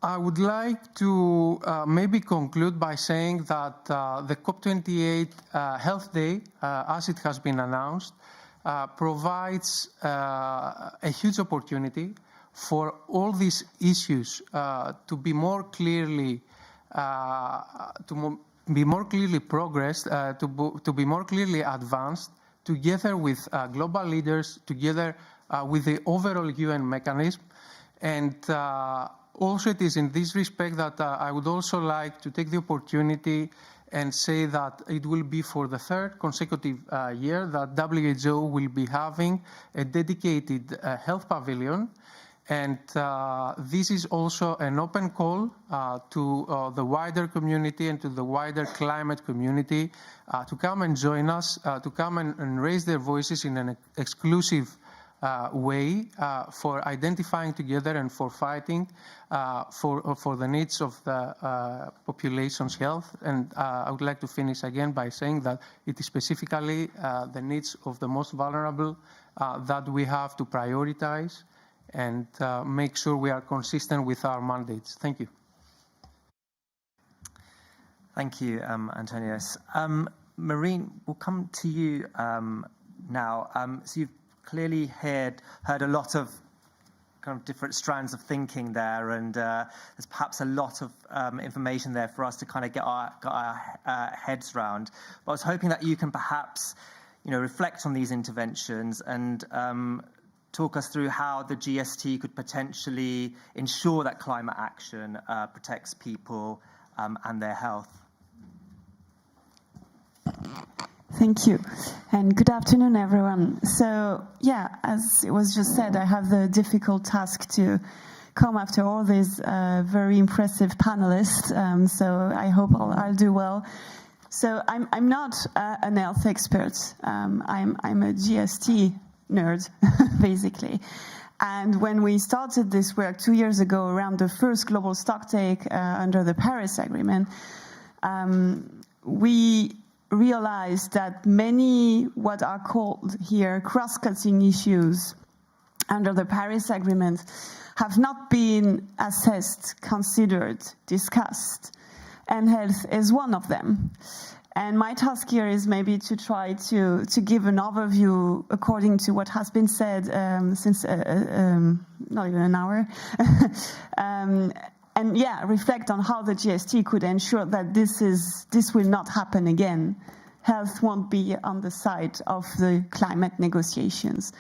I would like to maybe conclude by saying that the COP28 Health Day, as it has been announced, provides a huge opportunity for all these issues to be more clearly progressed, to be more clearly advanced, together with global leaders, together with the overall UN mechanism. And also it is in this respect that I would also like to take the opportunity and say that it will be for the third consecutive year that WHO will be having a dedicated health pavilion. And this is also an open call to the wider community and to the wider climate community to come and join us, to come and raise their voices in an exclusive way for identifying together and for fighting for the needs of the population's health. And I would like to finish again by saying that it is specifically the needs of the most vulnerable that we have to prioritize and make sure we are consistent with our mandates. Thank you. Thank you, Antonios. Maureen, we'll come to you now. So you've clearly heard a lot of kind of different strands of thinking there, and there's perhaps a lot of information there for us to kind of get our heads around. But I was hoping that you can perhaps, reflect on these interventions and talk us through how the GST could potentially ensure that climate action protects people and their health. Thank you, and good afternoon, everyone. So, yeah, as it was just said, I have the difficult task to come after all these very impressive panelists, so I hope I'll do well. So I'm not an health expert. I'm a GST nerd, basically. And when we started this work 2 years ago around the first Global Stocktake under the Paris Agreement, we realized that many what are called here cross-cutting issues under the Paris Agreement have not been assessed, considered, discussed. and health is one of them. And my task here is maybe to try to give an overview according to what has been said since not even an hour. And yeah, reflect on how the GST could ensure that this will not happen again. Health won't be on the side of the climate negotiations.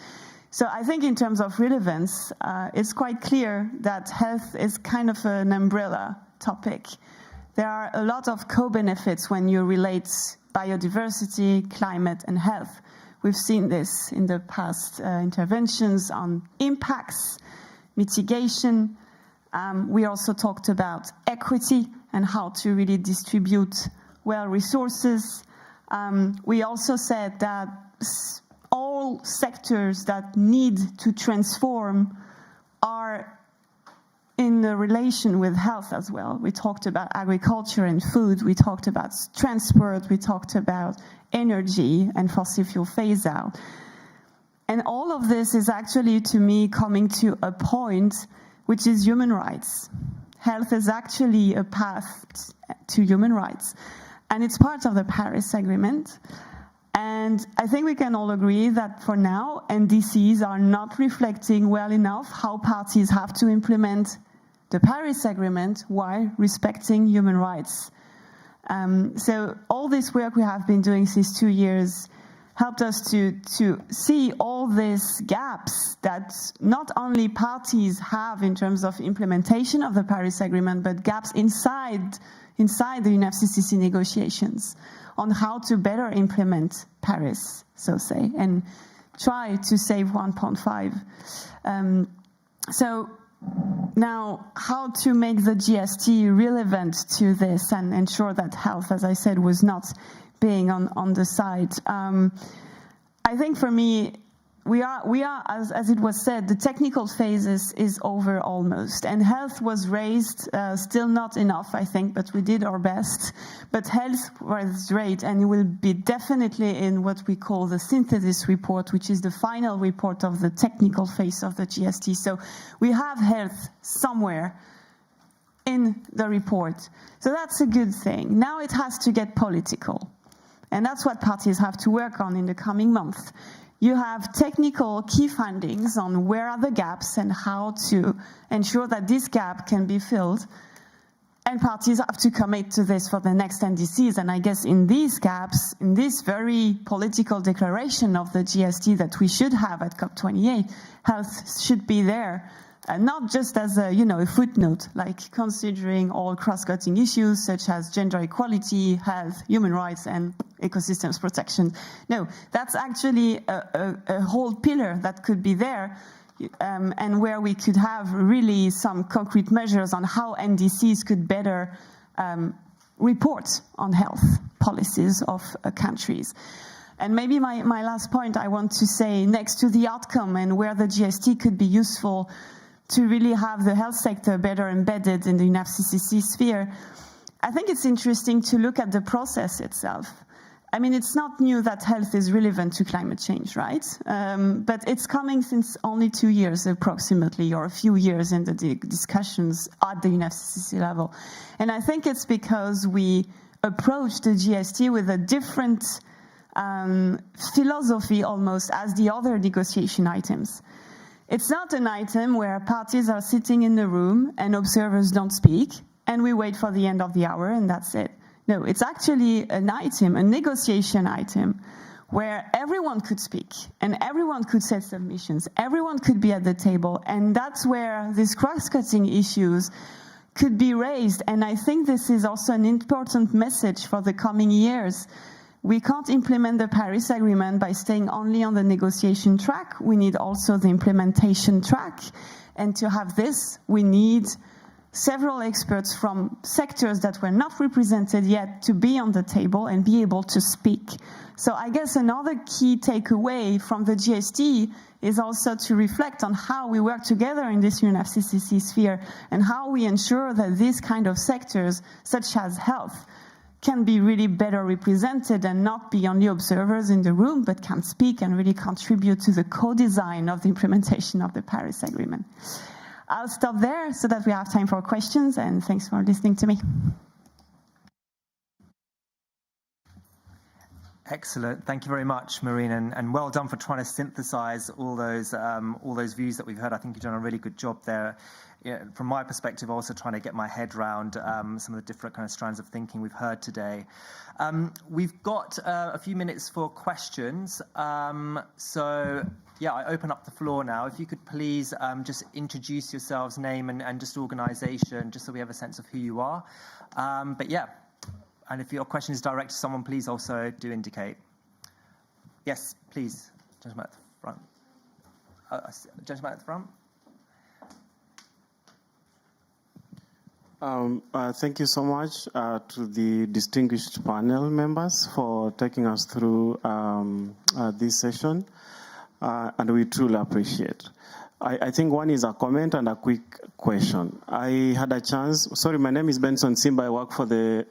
So I think in terms of relevance, it's quite clear that health is kind of an umbrella topic. There are a lot of co-benefits when you relate biodiversity, climate, and health. We've seen this in the past interventions on impacts, mitigation. We also talked about equity and how to really distribute well resources. We also said that all sectors that need to transform are in the relation with health as well. We talked about agriculture and food, we talked about transport, we talked about energy and fossil fuel phase out. And all of this is actually, to me, coming to a point which is human rights. Health is actually a path to human rights. And it's part of the Paris Agreement. And I think we can all agree that for now, NDCs are not reflecting well enough how parties have to implement the Paris Agreement while respecting human rights. So all this work we have been doing since 2 years helped us to see all these gaps that not only parties have in terms of implementation of the Paris Agreement, but gaps inside the UNFCCC negotiations on how to better implement Paris, so say, and try to save 1.5. So now, how to make the GST relevant to this and ensure that health, as I said, was not being on the side. I think for me, we are as it was said, the technical phase is over almost, and health was raised, still not enough, I think, but we did our best. But health was great, and it will be definitely in what we call the synthesis report, which is the final report of the technical phase of the GST. So we have health somewhere in the report. So that's a good thing. Now it has to get political. And that's what parties have to work on in the coming months. You have technical key findings on where are the gaps and how to ensure that this gap can be filled. And parties have to commit to this for the next NDCs. And I guess in these gaps, in this very political declaration of the GST that we should have at COP28, health should be there. Not just as a footnote, like considering all cross-cutting issues such as gender equality, health, human rights, and ecosystems protection. No, that's actually a whole pillar that could be there, and where we could have really some concrete measures on how NDCs could better report on health policies of countries. And maybe my last point I want to say, next to the outcome and where the GST could be useful to really have the health sector better embedded in the UNFCCC sphere, I think it's interesting to look at the process itself. I mean, it's not new that health is relevant to climate change, right? But it's coming since only 2 years approximately, or a few years in the discussions at the UNFCCC level. And I think it's because we approached the GST with a different philosophy almost as the other negotiation items. It's not an item where parties are sitting in the room and observers don't speak, and we wait for the end of the hour and that's it. No, it's actually an item, a negotiation item, where everyone could speak and everyone could set submissions, everyone could be at the table, and that's where these cross-cutting issues could be raised. And I think this is also an important message for the coming years. We can't implement the Paris Agreement by staying only on the negotiation track. We need also the implementation track. And to have this, we need several experts from sectors that were not represented yet to be on the table and be able to speak. So I guess another key takeaway from the GST is also to reflect on how we work together in this UNFCCC sphere and how we ensure that these kind of sectors, such as health, can be really better represented and not be only observers in the room, but can speak and really contribute to the co-design of the implementation of the Paris Agreement. I'll stop there so that we have time for questions, and thanks for listening to me. Excellent. Thank you very much, Maureen, and well done for trying to synthesize all those views that we've heard. I think you've done a really good job there. Yeah, from my perspective, also trying to get my head around some of the different kind of strands of thinking we've heard today. We've got a few minutes for questions. So, yeah, I open up the floor now. If you could please just introduce yourselves, name and just organisation, just so we have a sense of who you are. But yeah. And if your question is directed to someone, please also do indicate. Yes, please. Gentleman at the front. Gentleman at the front. Thank you so much to the distinguished panel members for taking us through this session, and we truly appreciate. I think one is a comment and a quick question. I had a chance, sorry, my name is Benson Simba. I work for the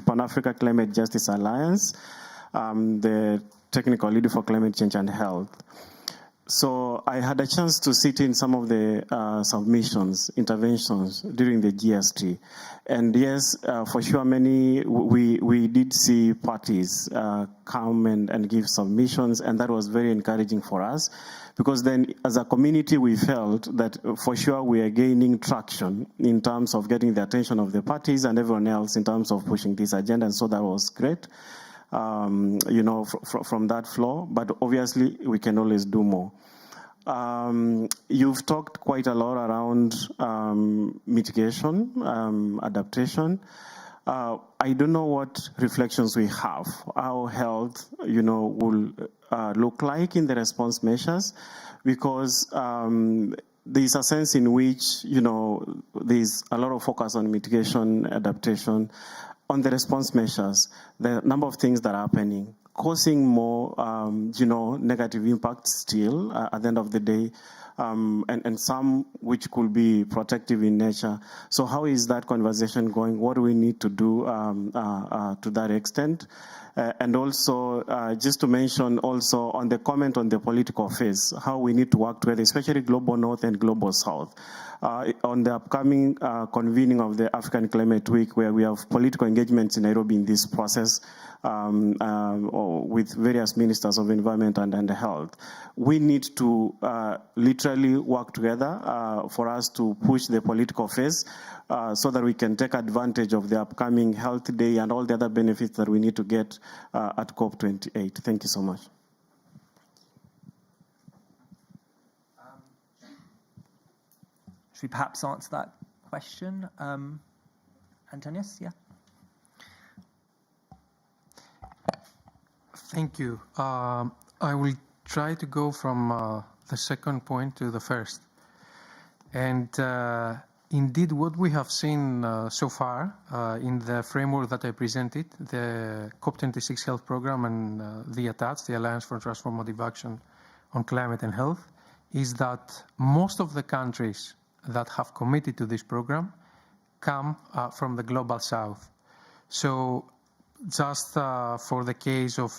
Pan-Africa Climate Justice Alliance, the technical leader for climate change and health. So I had a chance to sit in some of the submissions, interventions during the GST. And yes, for sure, we did see parties come and give submissions, and that was very encouraging for us. Because then, as a community, we felt that for sure we are gaining traction in terms of getting the attention of the parties and everyone else in terms of pushing this agenda. And so that was great, from that floor. But obviously, we can always do more. You've talked quite a lot around mitigation, adaptation. I don't know what reflections we have, how health, will look like in the response measures, because there's a sense in which, there's a lot of focus on mitigation, adaptation. On the response measures, the number of things that are happening, causing more, negative impacts still at the end of the day, and some which could be protective in nature. So how is that conversation going? What do we need to do to that extent? And also, just to mention also on the comment on the political phase, how we need to work together, especially Global North and Global South. On the upcoming convening of the African Climate Week, where we have political engagements in Nairobi in this process, with various ministers of environment and health. We need to literally work together for us to push the political phase so that we can take advantage of the upcoming Health Day and all the other benefits that we need to get at COP28. Thank you so much. Should we perhaps answer that question? Antonius, yeah? Thank you. I will try to go from the second point to the first. And indeed, what we have seen so far in the framework that I presented, the COP26 Health Programme and the ATACH, the Alliance for Transformative Action on Climate and Health, is that most of the countries that have committed to this program come from the Global South. So just for the case of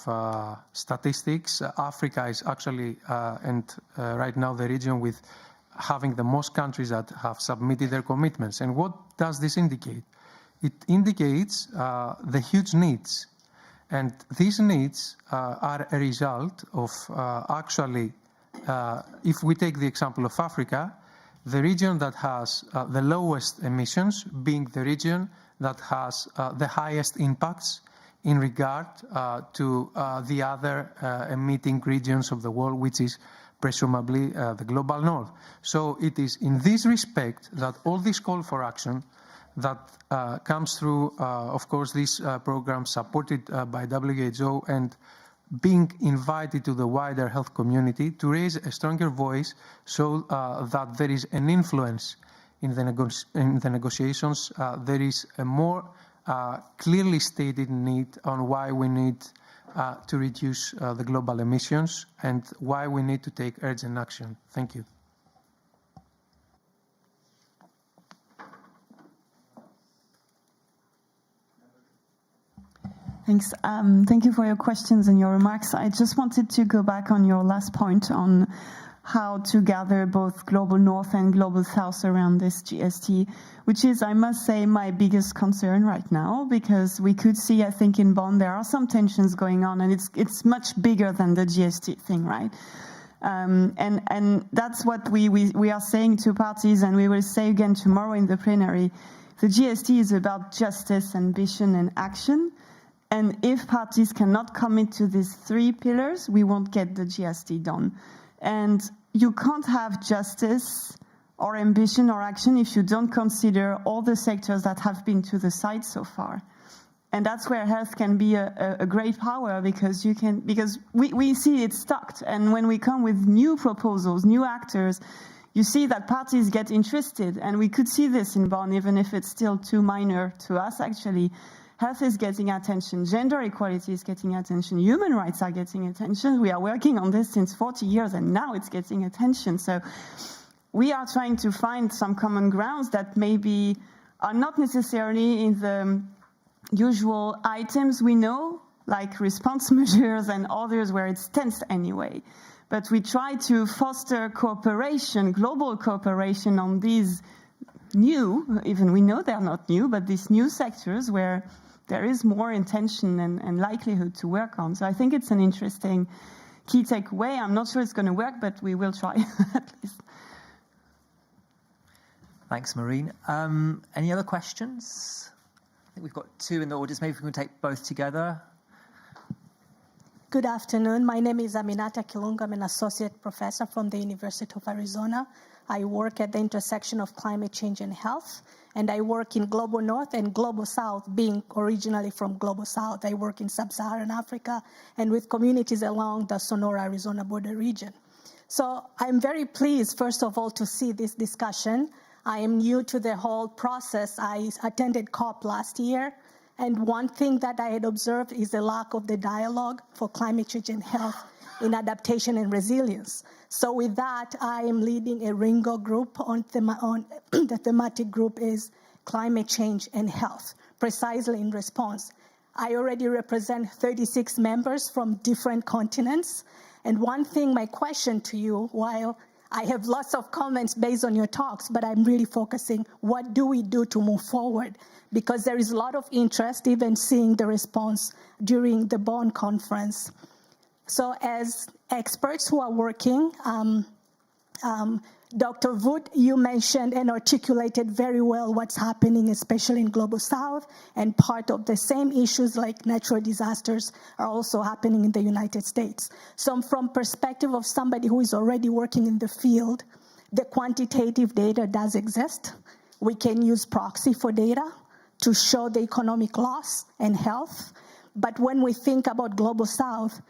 statistics, Africa is actually, right now, the region with having the most countries that have submitted their commitments. And what does this indicate? It indicates the huge needs. And these needs are a result of if we take the example of Africa, the region that has the lowest emissions being the region that has the highest impacts in regard to the other emitting regions of the world, which is presumably the global north. So it is in this respect that all this call for action that comes through, of course, this program supported by WHO and being invited to the wider health community to raise a stronger voice so that there is an influence in the negotiations. There is a more clearly stated need on why we need to reduce the global emissions and why we need to take urgent action. Thank you. Thanks. Thank you for your questions and your remarks. I just wanted to go back on your last point on how to gather both Global North and Global South around this GST, which is, I must say, my biggest concern right now, because we could see, I think, in Bonn, there are some tensions going on, and it's much bigger than the GST thing, right? And that's what we are saying to parties, and we will say again tomorrow in the plenary. The GST is about justice, ambition, and action. And if parties cannot commit to these three pillars, we won't get the GST done. And you can't have justice or ambition or action if you don't consider all the sectors that have been to the side so far. And that's where health can be a great power, because we see it's stuck. And when we come with new proposals, new actors, you see that parties get interested. And we could see this in Bonn, even if it's still too minor to us, actually. Health is getting attention, gender equality is getting attention, human rights are getting attention. We are working on this since 40 years, and now it's getting attention. So we are trying to find some common grounds that maybe are not necessarily in the usual items we know, like response measures and others where it's tense anyway. But we try to foster cooperation, global cooperation on these new, even we know they're not new, but these new sectors where there is more intention and likelihood to work on. So I think it's an interesting key takeaway. I'm not sure it's going to work, but we will try at least. Thanks, Maureen. Any other questions? I think we've got two in the audience. Maybe we can take both together. Good afternoon. My name is Aminata Kilunga. I'm an associate professor from the University of Arizona. I work at the intersection of climate change and health, and I work in Global North and Global South. Being originally from Global South, I work in Sub-Saharan Africa and with communities along the Sonora-Arizona border region. So I'm very pleased, first of all, to see this discussion. I am new to the whole process. I attended COP last year, and one thing that I had observed is the lack of the dialogue for climate change and health in adaptation and resilience. So with that, I am leading a Ringo group on the thematic group is climate change and health, precisely in response. I already represent 36 members from different continents. And one thing, my question to you, while I have lots of comments based on your talks, but I'm really focusing, what do we do to move forward? Because there is a lot of interest, even seeing the response during the Bonn conference. So as experts who are working, Dr. Wood, you mentioned and articulated very well what's happening, especially in Global South, and part of the same issues like natural disasters are also happening in the United States. So from perspective of somebody who is already working in the field, the quantitative data does exist. We can use proxy for data to show the economic loss and health. But when we think about Global South,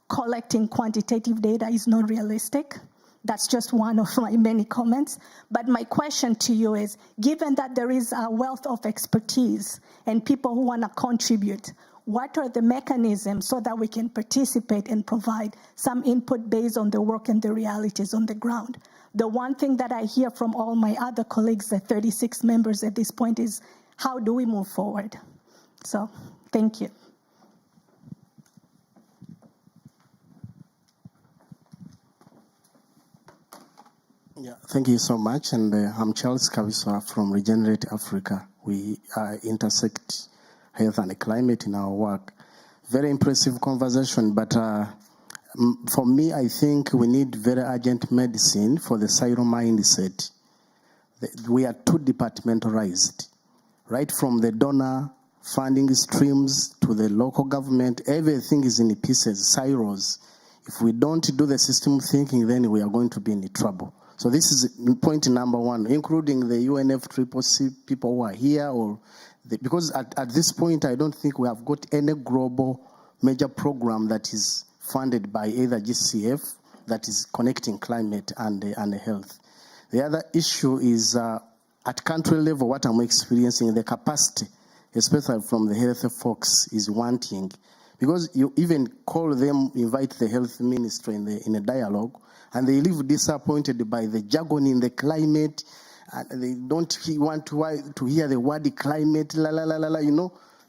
collecting quantitative data is not realistic. That's just one of my many comments. But my question to you is, given that there is a wealth of expertise and people who want to contribute, what are the mechanisms so that we can participate and provide some input based on the work and the realities on the ground? The one thing that I hear from all my other colleagues, the 36 members at this point, is how do we move forward? So, thank you. Yeah, thank you so much. And I'm Charles Kaviswa from Regenerate Africa. We intersect health and climate in our work. Very impressive conversation, but for me, I think we need very urgent medicine for the silo mindset. We are too departmentalized, right from the donor funding streams to the local government. Everything is in pieces, silos. If we don't do the system thinking, then we are going to be in trouble. So this is point number one, including the UNFCCC people who are here, because at this point, I don't think we have got any global major program that is funded by either GCF that is connecting climate and health. The other issue is at country level, what I'm experiencing, the capacity, especially from the health folks, is wanting. Because you even call them, invite the health ministry in a dialogue, and they leave disappointed by the jargon in the climate, and they don't want to hear the word climate,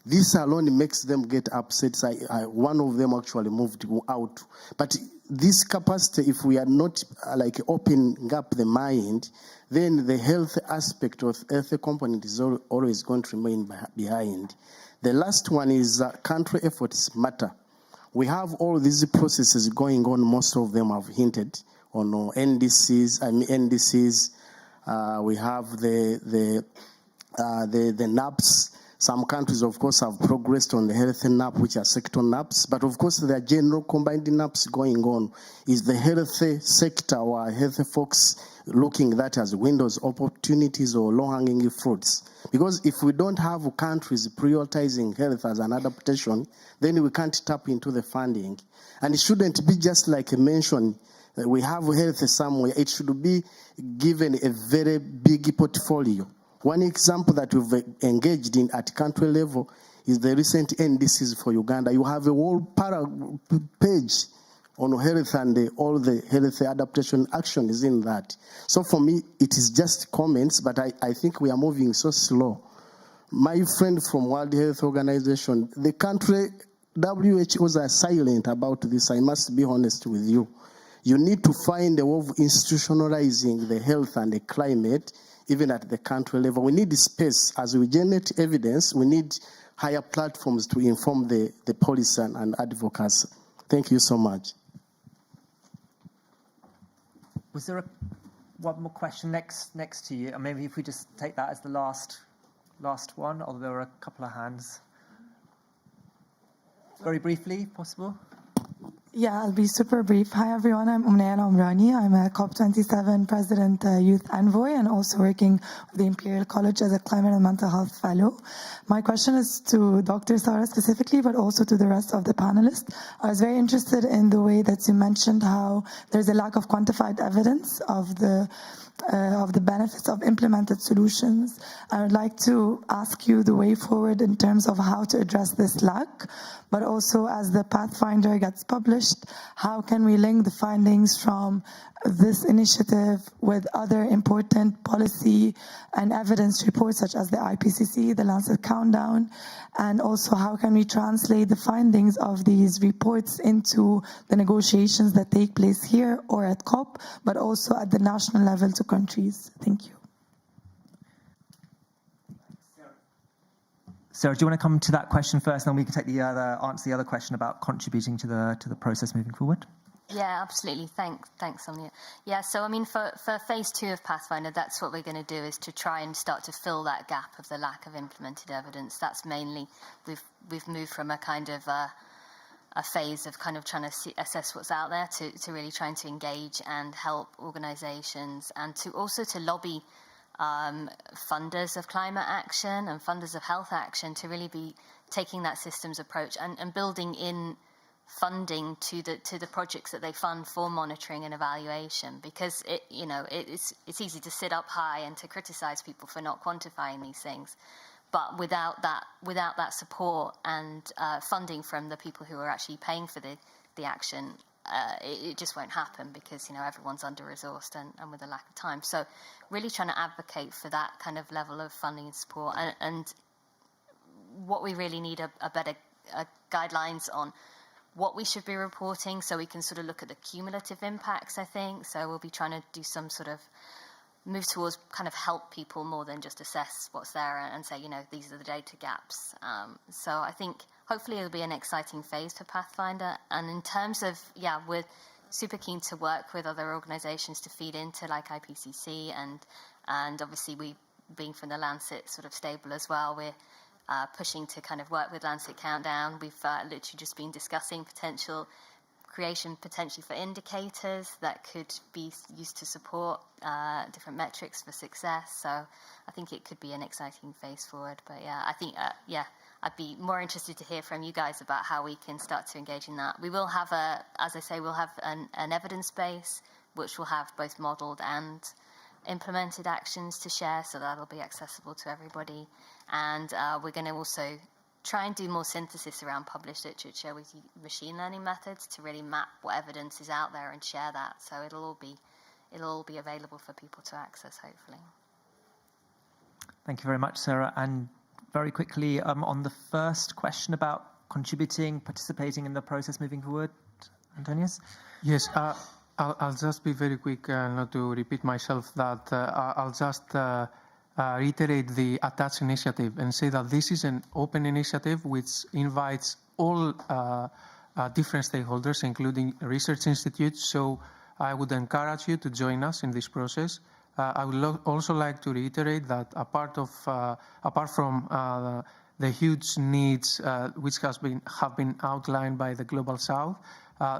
This alone makes them get upset. One of them actually moved out. But this capacity, if we are not like opening up the mind, then the health aspect of health component is always going to remain behind. The last one is country efforts matter. We have all these processes going on. Most of them have hinted on NDCs. We have the NAPs. Some countries, of course, have progressed on the health NAP, which are sector NAPs. But, of course, there are general combined NAPs going on. Is the health sector or health folks looking at that as windows, opportunities, or low-hanging fruits? Because if we don't have countries prioritizing health as an adaptation, then we can't tap into the funding. And it shouldn't be just like a mention that we have health somewhere. It should be given a very big portfolio. One example that we've engaged in at country level is the recent NDCs for Uganda. You have a whole page on health and all the health adaptation action is in that. So for me, it is just comments, but I think we are moving so slow. My friend from World Health Organization, the country WHOs are silent about this. I must be honest with you. You need to find a way of institutionalizing the health and the climate, even at the country level. We need space. As we generate evidence, we need higher platforms to inform the policy and advocacy. Thank you so much. Was there one more question next to you? Or maybe if we just take that as the last one, although there were a couple of hands. Very briefly, possible? Yeah, I'll be super brief. Hi, everyone. I'm Umnaya Omrani. I'm a COP27 President Youth Envoy and also working with the Imperial College as a Climate and Mental Health Fellow. My question is to Dr. Sarah specifically, but also to the rest of the panelists. I was very interested in the way that you mentioned how there's a lack of quantified evidence of the benefits of implemented solutions. I would like to ask you the way forward in terms of how to address this lack, but also as the Pathfinder gets published, how can we link the findings from this initiative with other important policy and evidence reports such as the IPCC, the Lancet Countdown, and also how can we translate the findings of these reports into the negotiations that take place here or at COP, but also at the national level to countries. Thank you. Sarah, do you want to come to that question first, and then we can take answer the other question about contributing to the process moving forward? Yeah, absolutely. Thanks, Sonia. Yeah, so I mean, for phase 2 of Pathfinder, that's what we're going to do, is to try and start to fill that gap of the lack of implemented evidence. That's mainly, we've moved from a kind of a phase of kind of trying to assess what's out there to really trying to engage and help organisations and to also to lobby funders of climate action and funders of health action to really be taking that systems approach and building in funding to the projects that they fund for monitoring and evaluation, because it's easy to sit up high and to criticize people for not quantifying these things, but without that support and funding from the people who are actually paying for the action, it just won't happen, because everyone's under-resourced and with a lack of time. So really trying to advocate for that kind of level of funding and support, and what we really need are better guidelines on what we should be reporting, so we can sort of look at the cumulative impacts, I think. So we'll be trying to do some sort of move towards kind of help people more than just assess what's there and say, these are the data gaps. So I think hopefully it'll be an exciting phase for Pathfinder. And in terms of, we're super keen to work with other organizations to feed into, like IPCC, and obviously we, being from the Lancet sort of stable as well, we're pushing to kind of work with Lancet Countdown. We've literally just been discussing creation potentially for indicators that could be used to support different metrics for success. So I think it could be an exciting phase forward. But I think, I'd be more interested to hear from you guys about how we can start to engage in that. We will have as I say, we'll have an evidence base, which will have both modelled and implemented actions to share, so that'll be accessible to everybody. And we're going to also try and do more synthesis around published literature with machine learning methods to really map what evidence is out there and share that. So it'll all be available for people to access, hopefully. Thank you very much, Sarah. And very quickly on the first question about contributing, participating in the process moving forward, Antonius? Yes, I'll just be very quick, not to repeat myself, that I'll just reiterate the ATTACH initiative and say that this is an open initiative which invites all different stakeholders, including research institutes. So I would encourage you to join us in this process. I would also like to reiterate that apart from the huge needs which have been outlined by the Global South,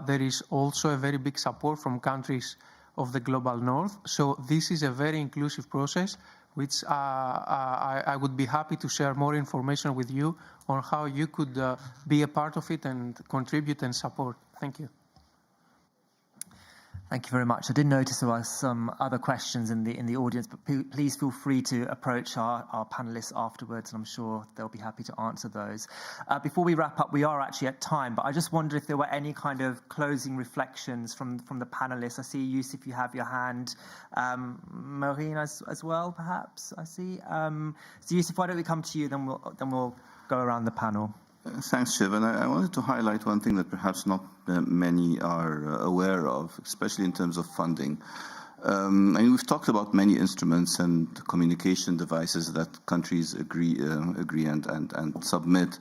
there is also a very big support from countries of the Global North. So this is a very inclusive process, which I would be happy to share more information with you on how you could be a part of it and contribute and support. Thank you. Thank you very much. I did notice there were some other questions in the audience, but please feel free to approach our panelists afterwards, and I'm sure they'll be happy to answer those. Before we wrap up, we are actually at time, but I just wondered if there were any kind of closing reflections from the panelists. I see, Yusuf, you have your hand. Maureen as well, perhaps, I see. So Yusuf, why don't we come to you, then we'll go around the panel. Thanks, Shiv. And I wanted to highlight one thing that perhaps not many are aware of, especially in terms of funding. And we've talked about many instruments and communication devices that countries agree and submit,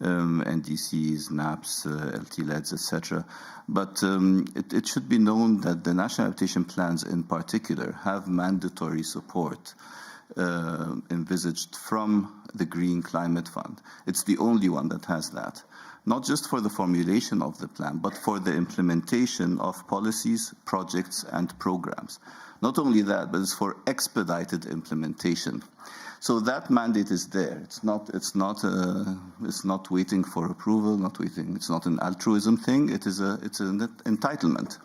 NDCs, NAPs, LT-LEDs, etc. But it should be known that the national adaptation plans in particular have mandatory support envisaged from the Green Climate Fund. It's the only one that has that, not just for the formulation of the plan, but for the implementation of policies, projects, and programs. Not only that, but it's for expedited implementation. So that mandate is there. It's not waiting for approval, not waiting. It's not an altruism thing. It's an entitlement,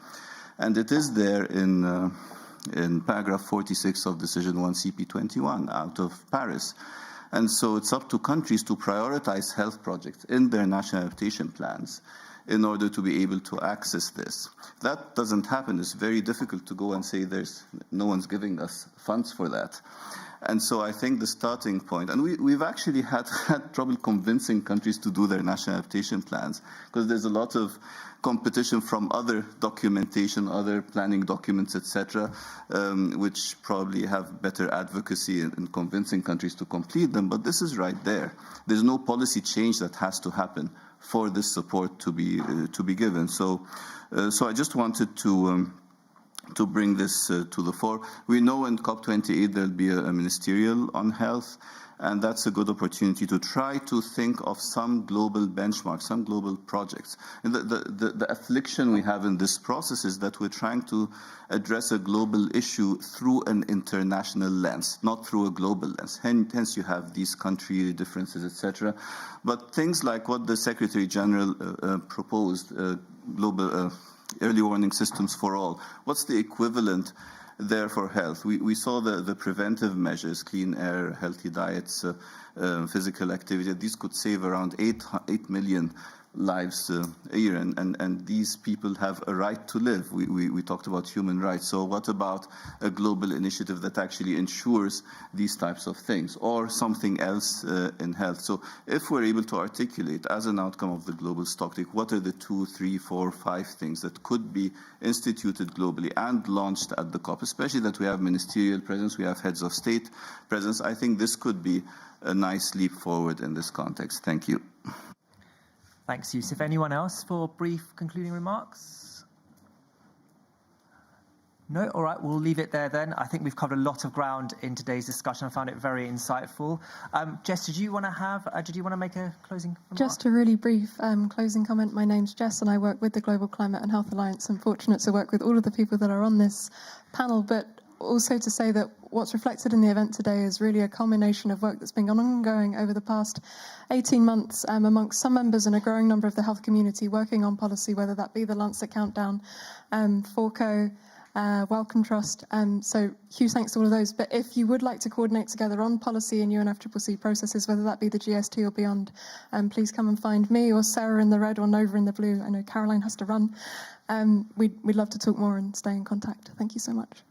and it is there in paragraph 46 of Decision 1 CP21 out of Paris. And so it's up to countries to prioritize health projects in their national adaptation plans in order to be able to access this. If that doesn't happen, it's very difficult to go and say no one's giving us funds for that. And so I think the starting point, and we've actually had trouble convincing countries to do their national adaptation plans, because there's a lot of competition from other documentation, other planning documents, etc., which probably have better advocacy in convincing countries to complete them. But this is right there. There's no policy change that has to happen for this support to be given. So I just wanted to bring this to the fore. We know in COP28 there'll be a ministerial on health, and that's a good opportunity to try to think of some global benchmarks, some global projects. And the affliction we have in this process is that we're trying to address a global issue through an international lens, not through a global lens. Hence you have these country differences, etc. But things like what the Secretary General proposed, global early warning systems for all. What's the equivalent there for health? We saw the preventive measures, clean air, healthy diets, physical activity. These could save around 8 million lives a year, and these people have a right to live. We talked about human rights. So what about a global initiative that actually ensures these types of things, or something else in health? So if we're able to articulate as an outcome of the Global Stocktake, what are the 2, 3, 4, 5 things that could be instituted globally and launched at the COP, especially that we have ministerial presence, we have heads of state presence, I think this could be a nice leap forward in this context. Thank you. Thanks, Yusuf. Anyone else for brief concluding remarks? No? All right, we'll leave it there then. I think we've covered a lot of ground in today's discussion. I found it very insightful. Jess, did you want to make a closing remark? Just a really brief closing comment. My name's Jess and I work with the Global Climate and Health Alliance. I'm fortunate to work with all of the people that are on this panel, but also to say that what's reflected in the event today is really a culmination of work that's been ongoing over the past 18 months amongst some members and a growing number of the health community working on policy, whether that be the Lancet Countdown, FORCO, Wellcome Trust. So huge thanks to all of those. But if you would like to coordinate together on policy and UNFCCC processes, whether that be the GST or beyond, please come and find me or Sarah in the red or Nova in the blue. I know Caroline has to run. We'd love to talk more and stay in contact. Thank you so much.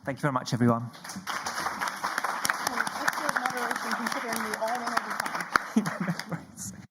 Thank you very much, everyone. Extra moderation considering we all worries.